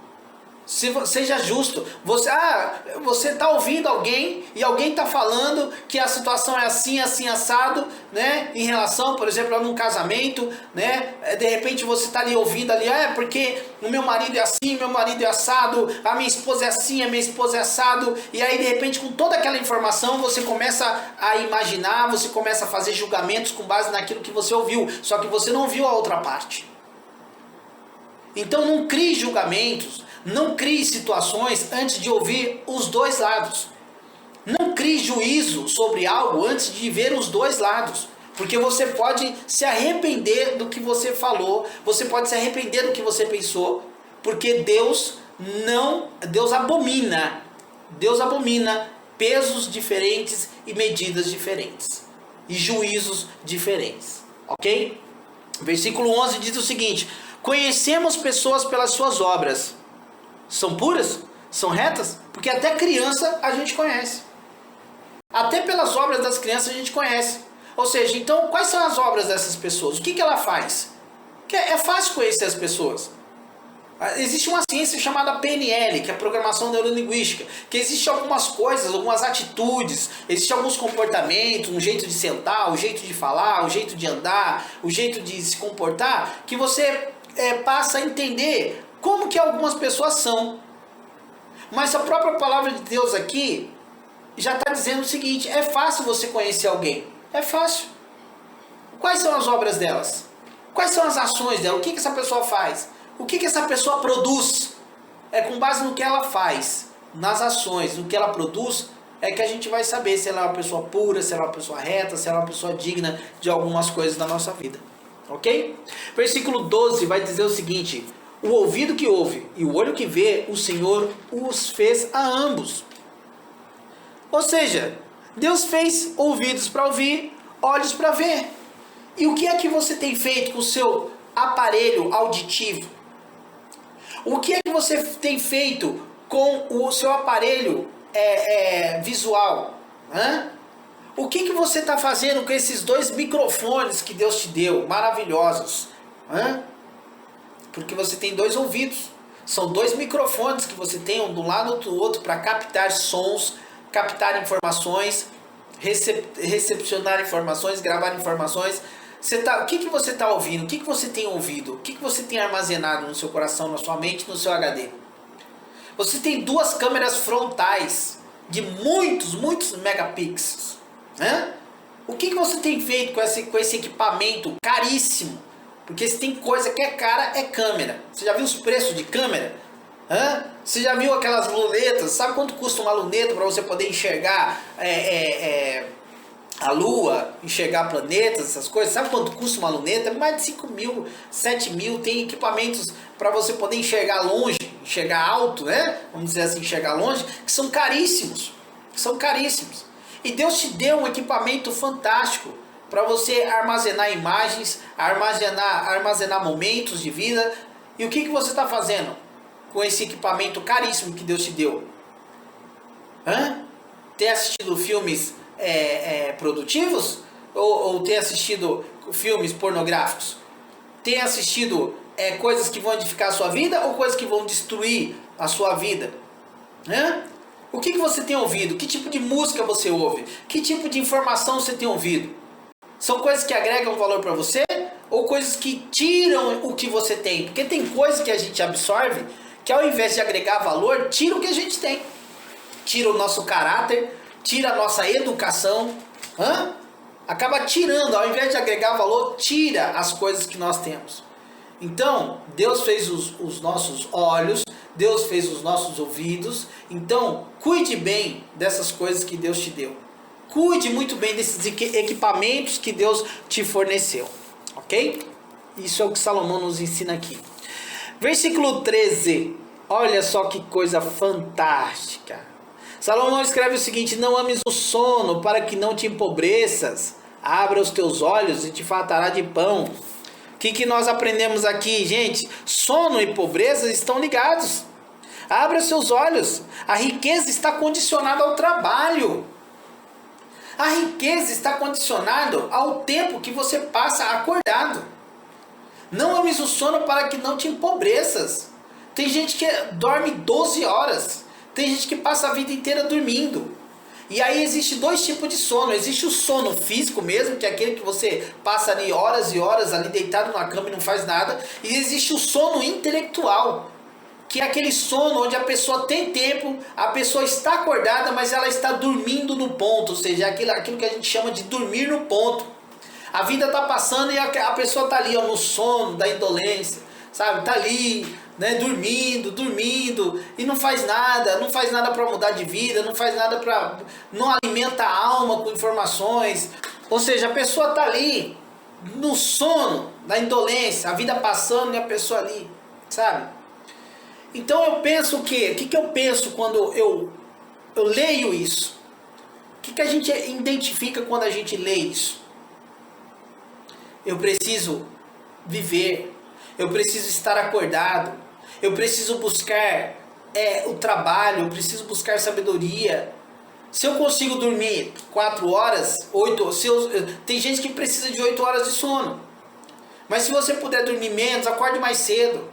Seja justo. Você está ouvindo alguém e alguém está falando que a situação é assim, assim, assado, né? Em relação, por exemplo, a um casamento, né? De repente você está ali ouvindo ali, porque o meu marido é assim, meu marido é assado, a minha esposa é assim, a minha esposa é assado, e aí de repente com toda aquela informação você começa a imaginar, você começa a fazer julgamentos com base naquilo que você ouviu, só que você não viu a outra parte. Então não crie julgamentos, não crie situações antes de ouvir os 2 lados. Não crie juízo sobre algo antes de ver os 2 lados. Porque você pode se arrepender do que você falou, você pode se arrepender do que você pensou, porque Deus abomina pesos diferentes e medidas diferentes, e juízos diferentes, ok? Versículo 11 diz o seguinte: conhecemos pessoas pelas suas obras. São puras? São retas? Porque até criança a gente conhece. Até pelas obras das crianças a gente conhece. Ou seja, então quais são as obras dessas pessoas? O que ela faz? É fácil conhecer as pessoas. Existe uma ciência chamada PNL, que é a Programação Neurolinguística, que existe algumas coisas, algumas atitudes, existem alguns comportamentos, um jeito de sentar, um jeito de falar, um jeito de andar, um jeito de se comportar, que você passa a entender como que algumas pessoas são. Mas a própria palavra de Deus aqui já está dizendo o seguinte: é fácil você conhecer alguém. É fácil. Quais são as obras delas? Quais são as ações dela? O que essa pessoa faz? O que essa pessoa produz? É com base no que ela faz, nas ações, no que ela produz, é que a gente vai saber se ela é uma pessoa pura, se ela é uma pessoa reta, se ela é uma pessoa digna de algumas coisas da nossa vida. Ok? Versículo 12 vai dizer o seguinte: o ouvido que ouve e o olho que vê, o Senhor os fez a ambos. Ou seja, Deus fez ouvidos para ouvir, olhos para ver. E o que é que você tem feito com o seu aparelho auditivo? O que é que você tem feito com o seu aparelho visual? Hã? O que você está fazendo com esses 2 microfones que Deus te deu, maravilhosos? Hã? Porque você tem 2 ouvidos. São 2 microfones que você tem, um do lado do outro, para captar sons, captar informações, recepcionar informações, gravar informações. O que você está ouvindo? O que você tem ouvido? O que você tem armazenado no seu coração, na sua mente, no seu HD? Você tem 2 câmeras frontais de muitos megapixels. Né? O que você tem feito com esse equipamento caríssimo? Porque se tem coisa que é cara, é câmera. Você já viu os preços de câmera? Hã? Você já viu aquelas lunetas? Sabe quanto custa uma luneta para você poder enxergar a lua, enxergar planetas, essas coisas? Sabe quanto custa uma luneta? Mais de 5 mil, 7 mil. Tem equipamentos para você poder enxergar longe, enxergar alto, né? Vamos dizer assim, enxergar longe, que são caríssimos. São caríssimos. E Deus te deu um equipamento fantástico para você armazenar imagens, armazenar momentos de vida. E o que você está fazendo com esse equipamento caríssimo que Deus te deu? Hã? Tem assistido filmes produtivos? Ou tem assistido filmes pornográficos? Tem assistido coisas que vão edificar a sua vida ou coisas que vão destruir a sua vida? Hã? O que você tem ouvido? Que tipo de música você ouve? Que tipo de informação você tem ouvido? São coisas que agregam valor para você? Ou coisas que tiram o que você tem? Porque tem coisas que a gente absorve que ao invés de agregar valor, tira o que a gente tem. Tira o nosso caráter, tira a nossa educação. Acaba tirando, ao invés de agregar valor, tira as coisas que nós temos. Então, Deus fez os nossos olhos, Deus fez os nossos ouvidos. Então, cuide bem dessas coisas que Deus te deu. Cuide muito bem desses equipamentos que Deus te forneceu. Ok? Isso é o que Salomão nos ensina aqui. Versículo 13. Olha só que coisa fantástica. Salomão escreve o seguinte: não ames o sono para que não te empobreças. Abra os teus olhos e te fartará de pão. O que nós aprendemos aqui, gente? Sono e pobreza estão ligados. Abra os seus olhos. A riqueza está condicionada ao trabalho. A riqueza está condicionada ao tempo que você passa acordado. Não ames o sono para que não te empobreças. Tem gente que dorme 12 horas. Tem gente que passa a vida inteira dormindo. E aí existe 2 tipos de sono. Existe o sono físico mesmo, que é aquele que você passa ali horas e horas ali deitado na cama e não faz nada. E existe o sono intelectual, que é aquele sono onde a pessoa tem tempo, a pessoa está acordada, mas ela está dormindo no ponto. Ou seja, aquilo que a gente chama de dormir no ponto. A vida está passando e a pessoa está ali no sono da indolência, sabe? Está ali, né, dormindo, e não faz nada para mudar de vida, não alimenta a alma com informações. Ou seja, a pessoa está ali no sono da indolência, a vida passando e a pessoa ali, sabe? Então eu penso o quê? O que eu penso quando eu leio isso? O que a gente identifica quando a gente lê isso? Eu preciso viver, eu preciso estar acordado, eu preciso buscar o trabalho, eu preciso buscar sabedoria. Se eu consigo dormir 4 horas, 8, tem gente que precisa de 8 horas de sono. Mas se você puder dormir menos, acorde mais cedo.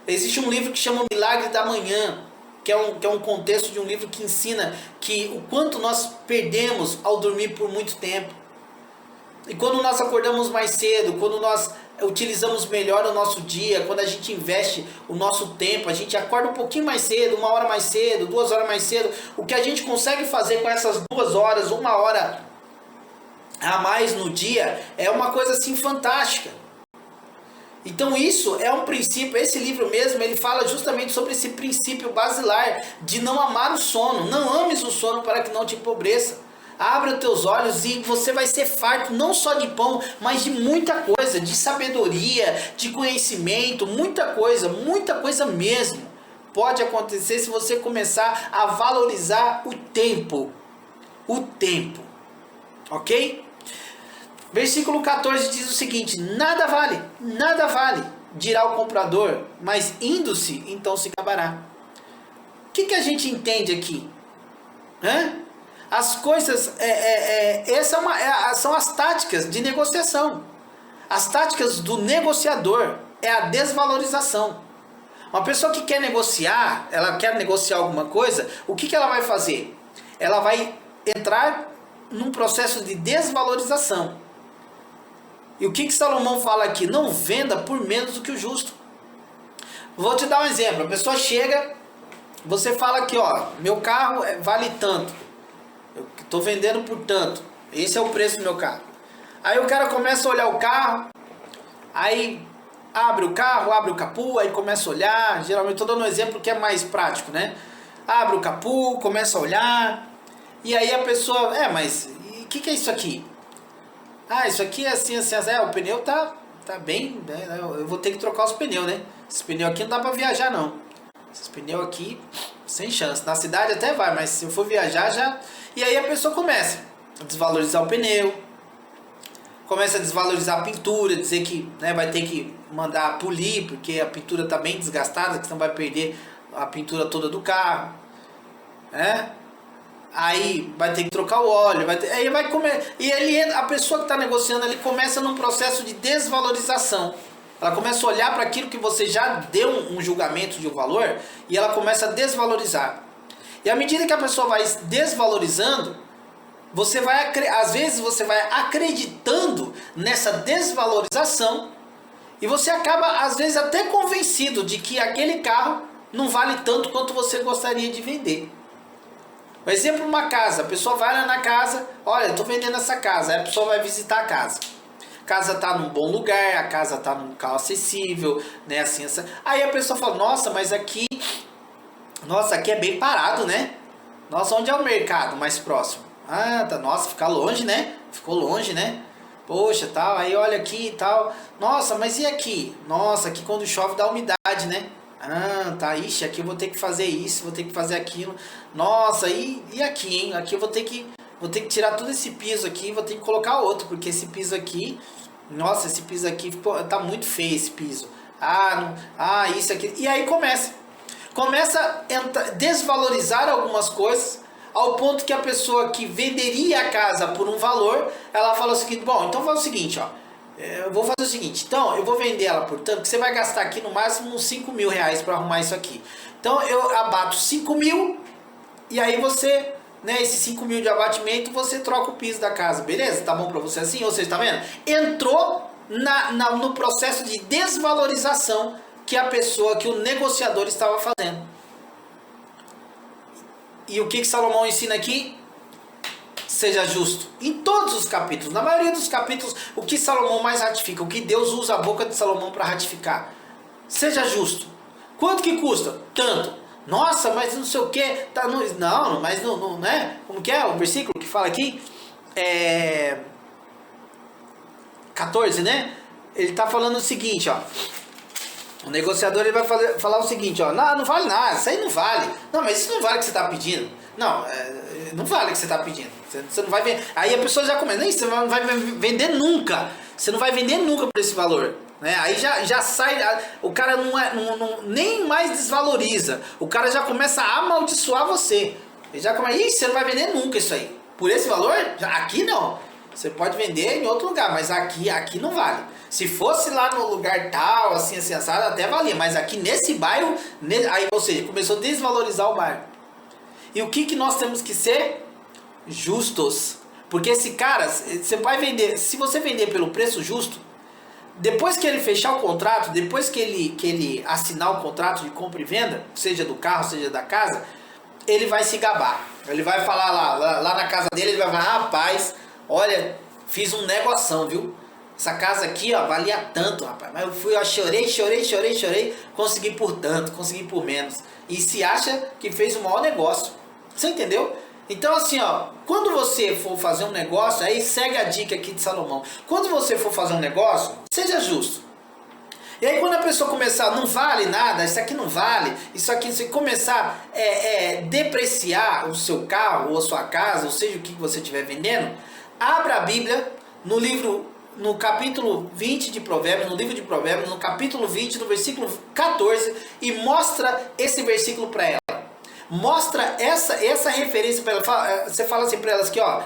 Existe um livro que chama O Milagre da Manhã, que é um contexto de um livro que ensina que o quanto nós perdemos ao dormir por muito tempo. E quando nós acordamos mais cedo, quando nós utilizamos melhor o nosso dia, quando a gente investe o nosso tempo, a gente acorda um pouquinho mais cedo, 1 hora mais cedo, 2 horas mais cedo, o que a gente consegue fazer com essas 2 horas, 1 hora a mais no dia, é uma coisa assim fantástica. Então isso é um princípio, esse livro mesmo, ele fala justamente sobre esse princípio basilar de não amar o sono. Não ames o sono para que não te empobreça. Abra os teus olhos e você vai ser farto não só de pão, mas de muita coisa, de sabedoria, de conhecimento, muita coisa mesmo. Pode acontecer se você começar a valorizar o tempo. O tempo. Ok? Versículo 14 diz o seguinte: nada vale, dirá o comprador, mas indo-se, então se acabará. O que a gente entende aqui? As coisas, são as táticas de negociação. As táticas do negociador é a desvalorização. Uma pessoa que quer negociar, ela quer negociar alguma coisa, o que ela vai fazer? Ela vai entrar num processo de desvalorização. E o que Salomão fala aqui? Não venda por menos do que o justo. Vou te dar um exemplo. A pessoa chega, você fala aqui, ó, meu carro vale tanto. Eu estou vendendo por tanto. Esse é o preço do meu carro. Aí o cara começa a olhar o carro, aí abre o carro, abre o capô, aí começa a olhar. Geralmente estou dando um exemplo que é mais prático, né? Abre o capô, começa a olhar. E aí a pessoa, mas o que é isso aqui? Isso aqui é assim, o pneu tá bem, né? Eu vou ter que trocar os pneus, né? Esse pneu aqui não dá pra viajar, não. Esses pneus aqui, sem chance. Na cidade até vai, mas se eu for viajar, já... E aí a pessoa começa a desvalorizar o pneu, começa a desvalorizar a pintura, dizer que, né, vai ter que mandar polir, porque a pintura tá bem desgastada, que senão vai perder a pintura toda do carro, né? Aí vai ter que trocar o óleo, aí vai comer. E a pessoa que está negociando ali começa num processo de desvalorização. Ela começa a olhar para aquilo que você já deu um julgamento de um valor e ela começa a desvalorizar. E à medida que a pessoa vai desvalorizando, às vezes você vai acreditando nessa desvalorização e você acaba às vezes até convencido de que aquele carro não vale tanto quanto você gostaria de vender. Por exemplo, uma casa, a pessoa vai lá na casa, olha, estou vendendo essa casa, aí a pessoa vai visitar a casa. A casa está num bom lugar, a casa está num carro acessível, né, assim. Aí a pessoa fala, nossa, mas aqui é bem parado, né? Nossa, onde é o mercado mais próximo? Nossa, fica longe, né? Ficou longe, né? Poxa, tal, aí olha aqui e tal. Nossa, mas e aqui? Nossa, aqui quando chove dá umidade, né? Ixi, aqui eu vou ter que fazer isso, vou ter que fazer aquilo. Nossa, e aqui, hein? Aqui eu vou ter que tirar todo esse piso aqui, vou ter que colocar outro, porque esse piso aqui, nossa, esse piso aqui tá muito feio esse piso. Isso aqui. E aí começa a desvalorizar algumas coisas, ao ponto que a pessoa que venderia a casa por um valor, ela fala o seguinte, bom, então faz o seguinte, ó. Eu vou fazer o seguinte, então eu vou vender ela por tanto que você vai gastar aqui no máximo uns 5 mil reais para arrumar isso aqui. Então eu abato 5 mil e aí você, né, esses 5 mil de abatimento, você troca o piso da casa, beleza? Tá bom para você assim? Ou seja, tá vendo? Entrou no processo de desvalorização que o negociador estava fazendo. E o que Salomão ensina aqui? Seja justo. Em todos os capítulos, na maioria dos capítulos, o que Salomão mais ratifica, o que Deus usa a boca de Salomão para ratificar. Seja justo. Quanto que custa? Tanto. Nossa, mas não sei o que. Não, mas não, né? Como que é o versículo que fala aqui? 14, né? Ele está falando o seguinte, ó. O negociador ele vai falar o seguinte, ó. Não vale nada, isso aí não vale. Não, mas isso não vale o que você está pedindo. Não, não vale o que você está pedindo. Você não vai vender. Aí a pessoa já começa, nem você não vai vender nunca. Você não vai vender nunca por esse valor. Né? Aí já sai, o cara nem mais desvaloriza. O cara já começa a amaldiçoar você. Ele já começa, você não vai vender nunca isso aí. Por esse valor? Aqui não. Você pode vender em outro lugar, mas aqui não vale. Se fosse lá no lugar tal, assim, assado, até valia. Mas aqui nesse bairro, aí, ou seja, começou a desvalorizar o bairro. E o que nós temos que ser? Justos. Porque esse cara, você vai vender, se você vender pelo preço justo, depois que ele fechar o contrato, depois que ele assinar o contrato de compra e venda, seja do carro, seja da casa, ele vai se gabar. Ele vai falar lá na casa dele, ele vai falar, rapaz, olha, fiz um negoção, viu? Essa casa aqui, ó, valia tanto, rapaz. Mas eu fui, ó, chorei, consegui por tanto, consegui por menos. E se acha que fez o maior negócio. Você entendeu? Então assim, ó, quando você for fazer um negócio, aí segue a dica aqui de Salomão. Quando você for fazer um negócio, seja justo. E aí quando a pessoa começar, não vale nada, isso aqui não vale, isso aqui, você começar a depreciar o seu carro, ou a sua casa, ou seja o que você estiver vendendo, abra a Bíblia, no capítulo 20 de Provérbios, no livro de Provérbios, no capítulo 20, no versículo 14, e mostra esse versículo para ela. Mostra essa referência para ela. Você fala assim para elas aqui, ó,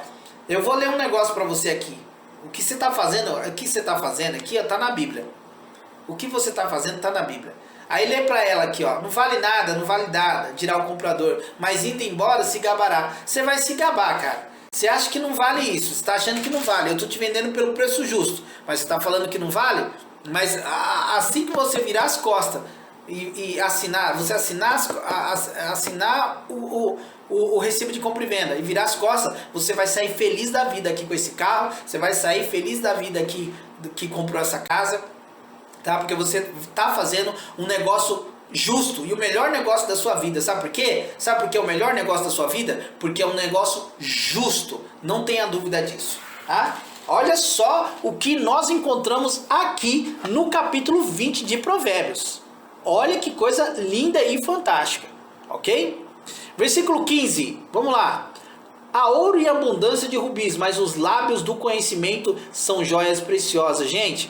eu vou ler um negócio para você aqui. O que você está fazendo aqui está na Bíblia. O que você está fazendo está na Bíblia. Aí lê para ela aqui, ó, não vale nada, dirá o comprador, mas indo embora se gabará. Você vai se gabar, cara. Você acha que não vale isso, você está achando que não vale. Eu estou te vendendo pelo preço justo, mas você está falando que não vale? Mas assim que você virar as costas e assinar o recibo de compra e venda e virar as costas, você vai sair feliz da vida aqui com esse carro, você vai sair feliz da vida aqui que comprou essa casa, tá? Porque você está fazendo um negócio justo e o melhor negócio da sua vida. Sabe por quê? Sabe por que é o melhor negócio da sua vida? Porque é um negócio justo, não tenha dúvida disso, tá? Olha só o que nós encontramos aqui no capítulo 20 de Provérbios. Olha que coisa linda e fantástica, ok? Versículo 15, vamos lá. Há ouro e abundância de rubis, mas os lábios do conhecimento são joias preciosas. Gente,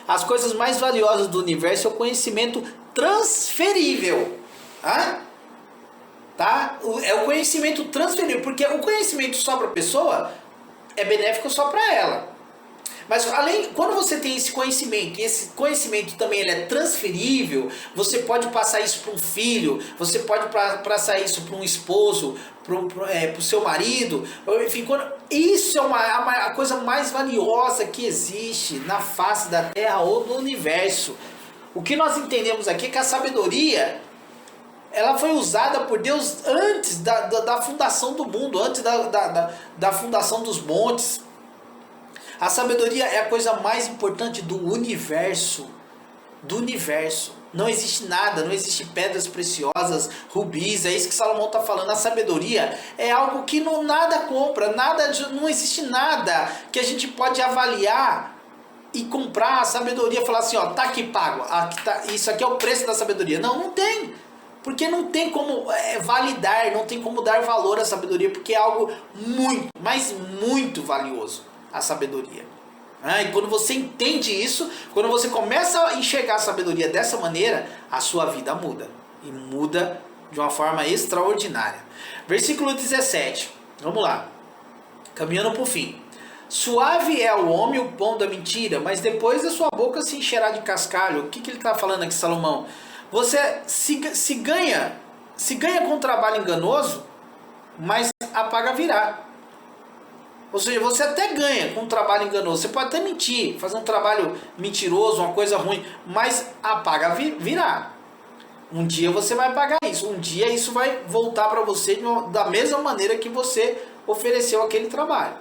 as coisas mais valiosas do universo é o conhecimento transferível. Tá? É o conhecimento transferível, porque o conhecimento só para a pessoa é benéfico só para ela. Mas quando você tem esse conhecimento, e esse conhecimento também ele é transferível, você pode passar isso para um filho, você pode passar isso para um esposo, para o seu marido, enfim, isso é a coisa mais valiosa que existe na face da terra ou no universo. O que nós entendemos aqui é que a sabedoria, ela foi usada por Deus antes da fundação do mundo, antes da fundação dos montes. A sabedoria é a coisa mais importante do universo. Não existe nada, não existe pedras preciosas, rubis, é isso que Salomão está falando. A sabedoria é algo que nada compra, não existe nada que a gente pode avaliar e comprar a sabedoria, falar assim, ó, tá aqui pago, isso aqui é o preço da sabedoria. Não tem. Porque não tem como validar, não tem como dar valor à sabedoria, porque é algo muito, mas muito valioso, a sabedoria. E quando você entende isso, quando você começa a enxergar a sabedoria dessa maneira, a sua vida muda. E muda de uma forma extraordinária. Versículo 17. Vamos lá. Caminhando para o fim. Suave é o homem o pão da mentira, mas depois da sua boca se encherá de cascalho. O que ele está falando aqui, Salomão? Você se ganha com um trabalho enganoso, mas a paga virá. Ou seja, você até ganha com um trabalho enganoso. Você pode até mentir, fazer um trabalho mentiroso, uma coisa ruim, mas a paga virá. Um dia você vai pagar isso. Um dia isso vai voltar para você da mesma maneira que você ofereceu aquele trabalho.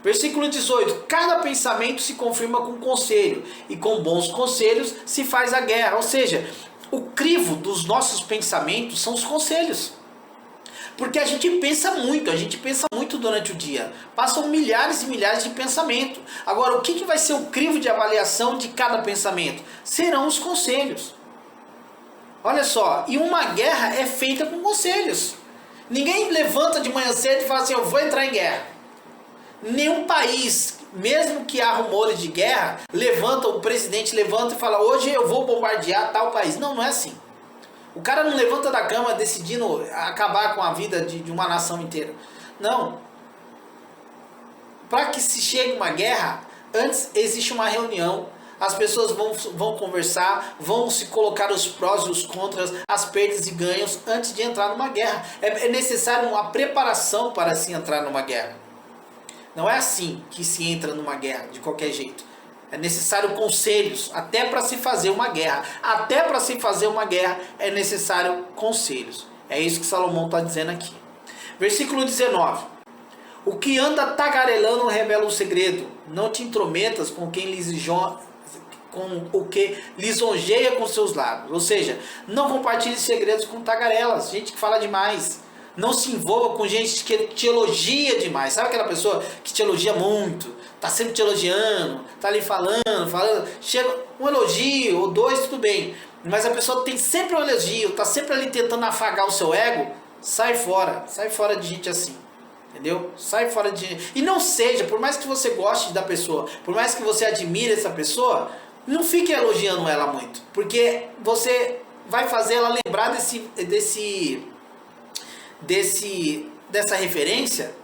Versículo 18. Cada pensamento se confirma com conselho, e com bons conselhos se faz a guerra. Ou seja, o crivo dos nossos pensamentos são os conselhos. Porque a gente pensa muito durante o dia. Passam milhares e milhares de pensamentos. Agora, o que vai ser o crivo de avaliação de cada pensamento? Serão os conselhos. Olha só, e uma guerra é feita com conselhos. Ninguém levanta de manhã cedo e fala assim, eu vou entrar em guerra. Nenhum país, mesmo que há rumores de guerra, o presidente levanta e fala, hoje eu vou bombardear tal país. Não é assim. O cara não levanta da cama decidindo acabar com a vida de uma nação inteira. Não. Para que se chegue uma guerra, antes existe uma reunião. As pessoas vão conversar, vão se colocar os prós e os contras, as perdas e ganhos antes de entrar numa guerra. É necessário uma preparação para se entrar numa guerra. Não é assim que se entra numa guerra, de qualquer jeito. É necessário conselhos, até para se fazer uma guerra. Até para se fazer uma guerra é necessário conselhos. É isso que Salomão está dizendo aqui. Versículo 19. O que anda tagarelando revela o segredo. Não te intrometas com o que lisonjeia com seus lábios. Ou seja, não compartilhe segredos com tagarelas, gente que fala demais. Não se envolva com gente que te elogia demais. Sabe aquela pessoa que te elogia muito? Tá sempre te elogiando, tá ali falando. Chega um elogio ou dois, tudo bem. Mas a pessoa tem sempre um elogio, tá sempre ali tentando afagar o seu ego. Sai fora de gente assim. Entendeu? Sai fora de... E não seja, por mais que você goste da pessoa, por mais que você admire essa pessoa, não fique elogiando ela muito. Porque você vai fazer ela lembrar dessa referência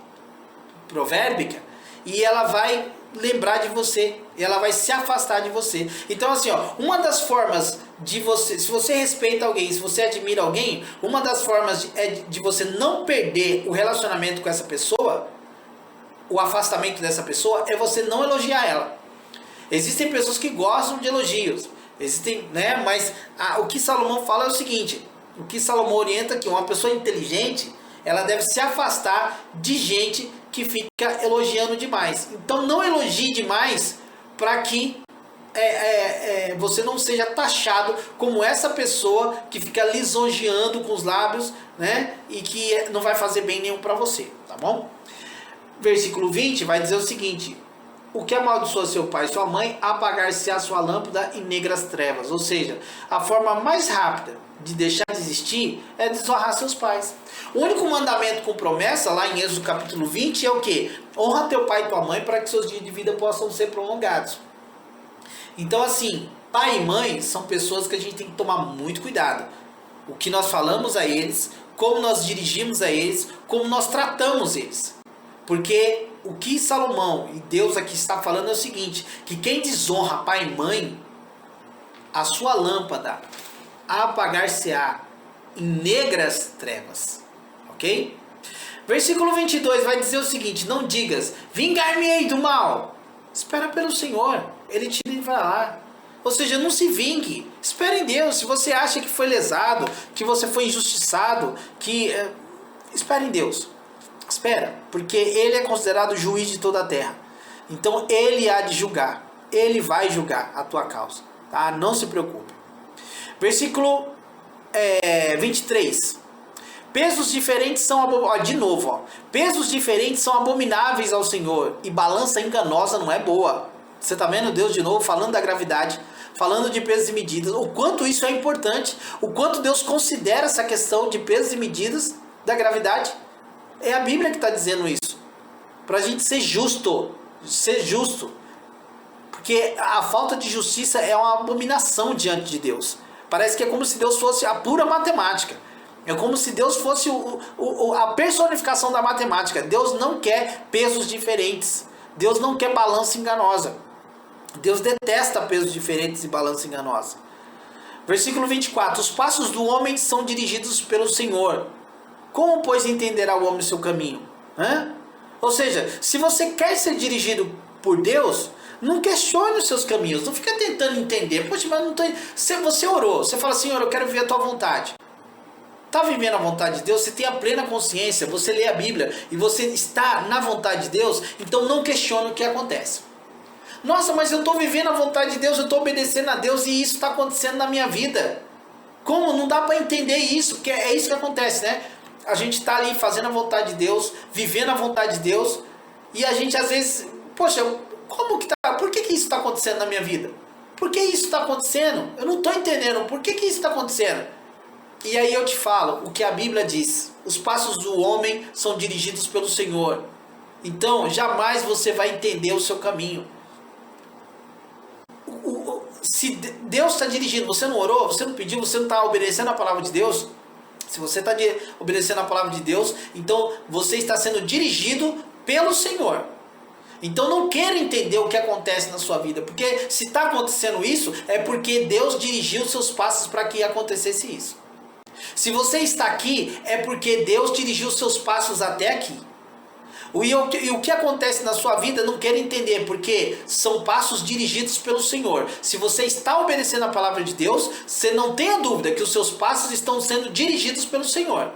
provérbica, e ela vai lembrar de você, e ela vai se afastar de você. Então assim, ó, uma das formas de você, se você respeita alguém, se você admira alguém, uma das formas de você não perder o relacionamento com essa pessoa, o afastamento dessa pessoa, é você não elogiar ela. Existem pessoas que gostam de elogios, existem, né? Mas o que Salomão fala é o seguinte, o que Salomão orienta que uma pessoa inteligente, ela deve se afastar de gente que fica elogiando demais. Então não elogie demais para que você não seja taxado como essa pessoa que fica lisonjeando com os lábios, né? E que não vai fazer bem nenhum para você, tá bom? Versículo 20 vai dizer o seguinte: o que amaldiçoa seu pai e sua mãe, apagar-se-á sua lâmpada em negras trevas. Ou seja, a forma mais rápida de deixar de existir é desonrar seus pais. O único mandamento com promessa, lá em Êxodo capítulo 20, é o que? Honra teu pai e tua mãe para que seus dias de vida possam ser prolongados. Então assim, pai e mãe são pessoas que a gente tem que tomar muito cuidado. O que nós falamos a eles, como nós dirigimos a eles, como nós tratamos eles. Porque o que Salomão e Deus aqui está falando é o seguinte, que quem desonra pai e mãe, a sua lâmpada apagar-se-á em negras trevas. Ok? Versículo 22 vai dizer o seguinte: não digas, vingar-me-ei do mal. Espera pelo Senhor, Ele te livrará. Ou seja, não se vingue, espere em Deus. Se você acha que foi lesado, que você foi injustiçado, espere em Deus. Espera, porque Ele é considerado o juiz de toda a terra. Então Ele há de julgar, Ele vai julgar a tua causa, tá? Não se preocupe. Versículo 23. Pesos diferentes são pesos diferentes são abomináveis ao Senhor, e balança enganosa não é boa. Você está vendo Deus de novo falando da gravidade, falando de pesos e medidas, o quanto isso é importante, o quanto Deus considera essa questão de pesos e medidas da gravidade. É a Bíblia que está dizendo isso, para a gente ser justo, porque a falta de justiça é uma abominação diante de Deus. Parece que é como se Deus fosse a pura matemática. É como se Deus fosse a personificação da matemática. Deus não quer pesos diferentes. Deus não quer balança enganosa. Deus detesta pesos diferentes e balança enganosa. Versículo 24. Os passos do homem são dirigidos pelo Senhor. Como, pois, entenderá o homem o seu caminho? Ou seja, se você quer ser dirigido por Deus, não questione os seus caminhos. Não fica tentando entender. Poxa, mas não tô... Você orou. Você fala, Senhor, eu quero viver a tua vontade. Está vivendo a vontade de Deus? Você tem a plena consciência. Você lê a Bíblia e você está na vontade de Deus. Então não questione o que acontece. Nossa, mas eu estou vivendo a vontade de Deus. Eu estou obedecendo a Deus e isso está acontecendo na minha vida. Como? Não dá para entender isso. Porque é isso que acontece, né? A gente está ali fazendo a vontade de Deus, vivendo a vontade de Deus, e a gente às vezes, poxa, como que tá? Por que isso está acontecendo na minha vida? Por que isso está acontecendo? Eu não estou entendendo. Por que isso está acontecendo? E aí eu te falo o que a Bíblia diz: os passos do homem são dirigidos pelo Senhor. Então jamais você vai entender o seu caminho. Se Deus está dirigindo, você não orou, você não pediu, você não está obedecendo a palavra de Deus. Se você está obedecendo a palavra de Deus, então você está sendo dirigido pelo Senhor. Então não queira entender o que acontece na sua vida, porque se está acontecendo isso, é porque Deus dirigiu os seus passos para que acontecesse isso. Se você está aqui, é porque Deus dirigiu os seus passos até aqui. E o que acontece na sua vida, não quero entender, porque são passos dirigidos pelo Senhor. Se você está obedecendo a palavra de Deus, você não tenha dúvida que os seus passos estão sendo dirigidos pelo Senhor.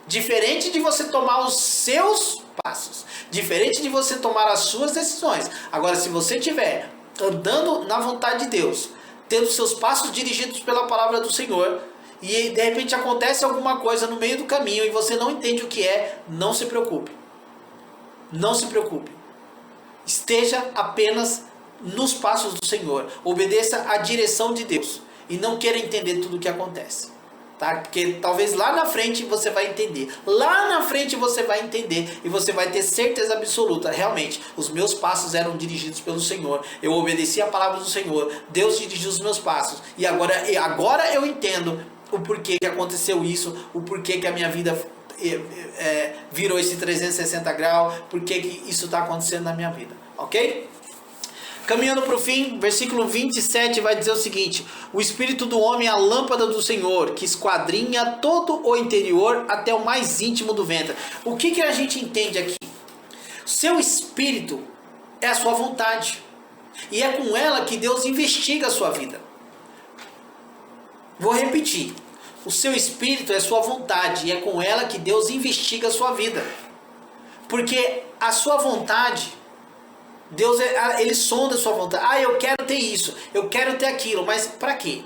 Diferente de você tomar os seus passos, diferente de você tomar as suas decisões. Agora, se você estiver andando na vontade de Deus, tendo seus passos dirigidos pela palavra do Senhor, e de repente acontece alguma coisa no meio do caminho e você não entende o que é, não se preocupe. Não se preocupe. Esteja apenas nos passos do Senhor. Obedeça à direção de Deus. E não queira entender tudo o que acontece. tá? Porque talvez lá na frente você vai entender. Lá na frente você vai entender e você vai ter certeza absoluta. Realmente, os meus passos eram dirigidos pelo Senhor. Eu obedeci a palavra do Senhor. Deus dirigiu os meus passos. E agora eu entendo o porquê que aconteceu isso, o porquê que a minha vida virou esse 360 graus, porquê que isso está acontecendo na minha vida. Ok? Caminhando para o fim, versículo 27 vai dizer o seguinte: o espírito do homem é a lâmpada do Senhor, que esquadrinha todo o interior até o mais íntimo do ventre. O que a gente entende aqui? Seu espírito é a sua vontade, e é com ela que Deus investiga a sua vida. Vou repetir: o seu espírito é a sua vontade, e é com ela que Deus investiga a sua vida. Porque a sua vontade, Deus, ele sonda a sua vontade. Eu quero ter isso, eu quero ter aquilo, mas para quê?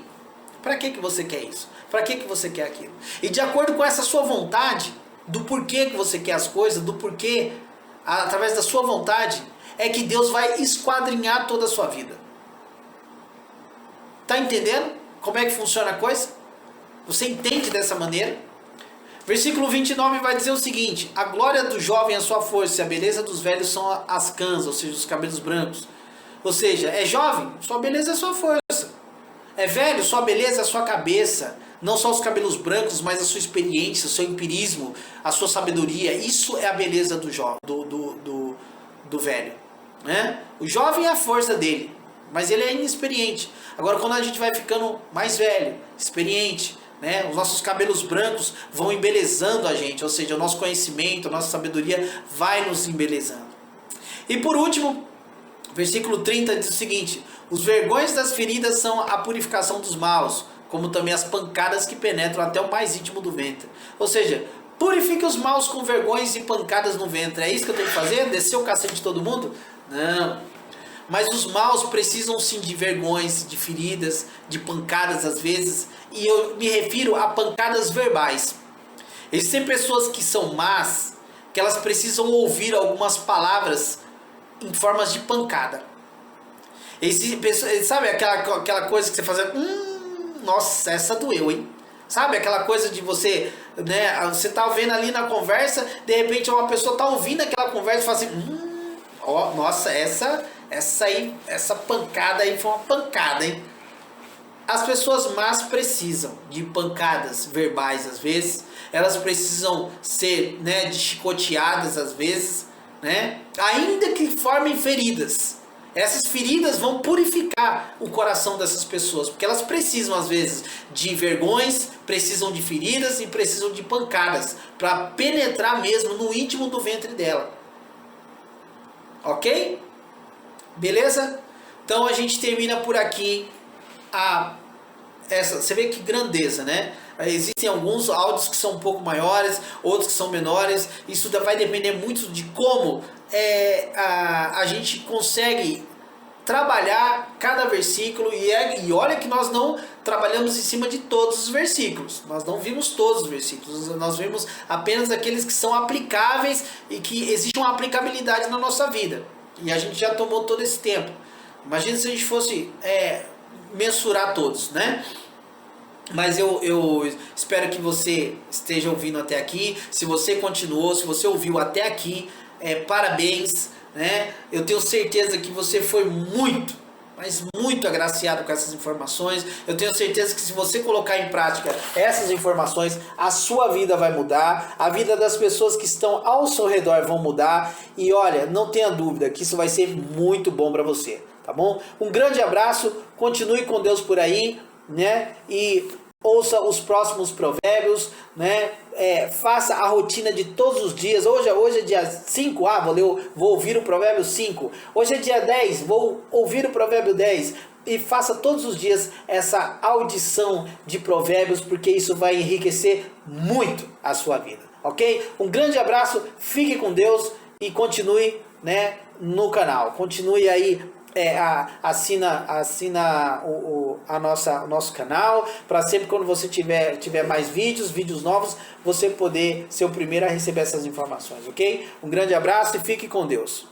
Para que você quer isso? Para que você quer aquilo? E de acordo com essa sua vontade, do porquê que você quer as coisas, do porquê, através da sua vontade, é que Deus vai esquadrinhar toda a sua vida. Tá entendendo como é que funciona a coisa? Você entende dessa maneira? Versículo 29 vai dizer o seguinte: a glória do jovem é a sua força, e a beleza dos velhos são as cãs, ou seja, os cabelos brancos. Ou seja, é jovem, sua beleza é a sua força. É velho, sua beleza é a sua cabeça. Não só os cabelos brancos, mas a sua experiência, o seu empirismo, a sua sabedoria. Isso é a beleza do velho. Né? O jovem é a força dele, mas ele é inexperiente. Agora, quando a gente vai ficando mais velho, experiente, né, os nossos cabelos brancos vão embelezando a gente, ou seja, o nosso conhecimento, a nossa sabedoria vai nos embelezando. E por último, versículo 30 diz o seguinte: os vergões das feridas são a purificação dos maus, como também as pancadas que penetram até o mais íntimo do ventre. Ou seja, purifique os maus com vergões e pancadas no ventre. É isso que eu tenho que fazer? Descer o cacete de todo mundo? Não. Mas os maus precisam sim de vergões, de feridas, de pancadas às vezes. E eu me refiro a pancadas verbais. Existem pessoas que são más, que elas precisam ouvir algumas palavras em formas de pancada. Sabe aquela coisa que você faz? Nossa, essa doeu, hein? Sabe aquela coisa de você, né? Você tá vendo ali na conversa, de repente uma pessoa tá ouvindo aquela conversa e fala assim: nossa, essa pancada aí foi uma pancada, hein? As pessoas más precisam de pancadas verbais às vezes, elas precisam ser, né, de chicoteadas às vezes, né? Ainda que formem feridas. Essas feridas vão purificar o coração dessas pessoas, porque elas precisam às vezes de vergões, precisam de feridas e precisam de pancadas para penetrar mesmo no íntimo do ventre dela. Ok? Beleza? Então a gente termina por aqui você vê que grandeza, né? Existem alguns áudios que são um pouco maiores, outros que são menores. Isso vai depender muito de como a gente consegue trabalhar cada versículo. E olha que nós não trabalhamos em cima de todos os versículos. Nós não vimos todos os versículos. Nós vimos apenas aqueles que são aplicáveis e que existe uma aplicabilidade na nossa vida. E a gente já tomou todo esse tempo. Imagina se a gente fosse mensurar todos, né? Mas eu espero que você esteja ouvindo até aqui. Se você continuou, se você ouviu até aqui, parabéns, né? Eu tenho certeza que você foi muito, mas muito agraciado com essas informações. Eu tenho certeza que se você colocar em prática essas informações, a sua vida vai mudar, a vida das pessoas que estão ao seu redor vão mudar. E olha, não tenha dúvida que isso vai ser muito bom para você, tá bom? Um grande abraço, continue com Deus por aí, né? E ouça os próximos provérbios, né? Faça a rotina de todos os dias. Hoje é dia 5, vou ouvir o provérbio 5. Hoje é dia 10, vou ouvir o provérbio 10. E faça todos os dias essa audição de provérbios, porque isso vai enriquecer muito a sua vida, ok? Um grande abraço, fique com Deus e continue, né, no canal. Continue aí. Assina o nosso canal, para sempre quando você tiver mais vídeos novos, você poder ser o primeiro a receber essas informações, ok? Um grande abraço e fique com Deus.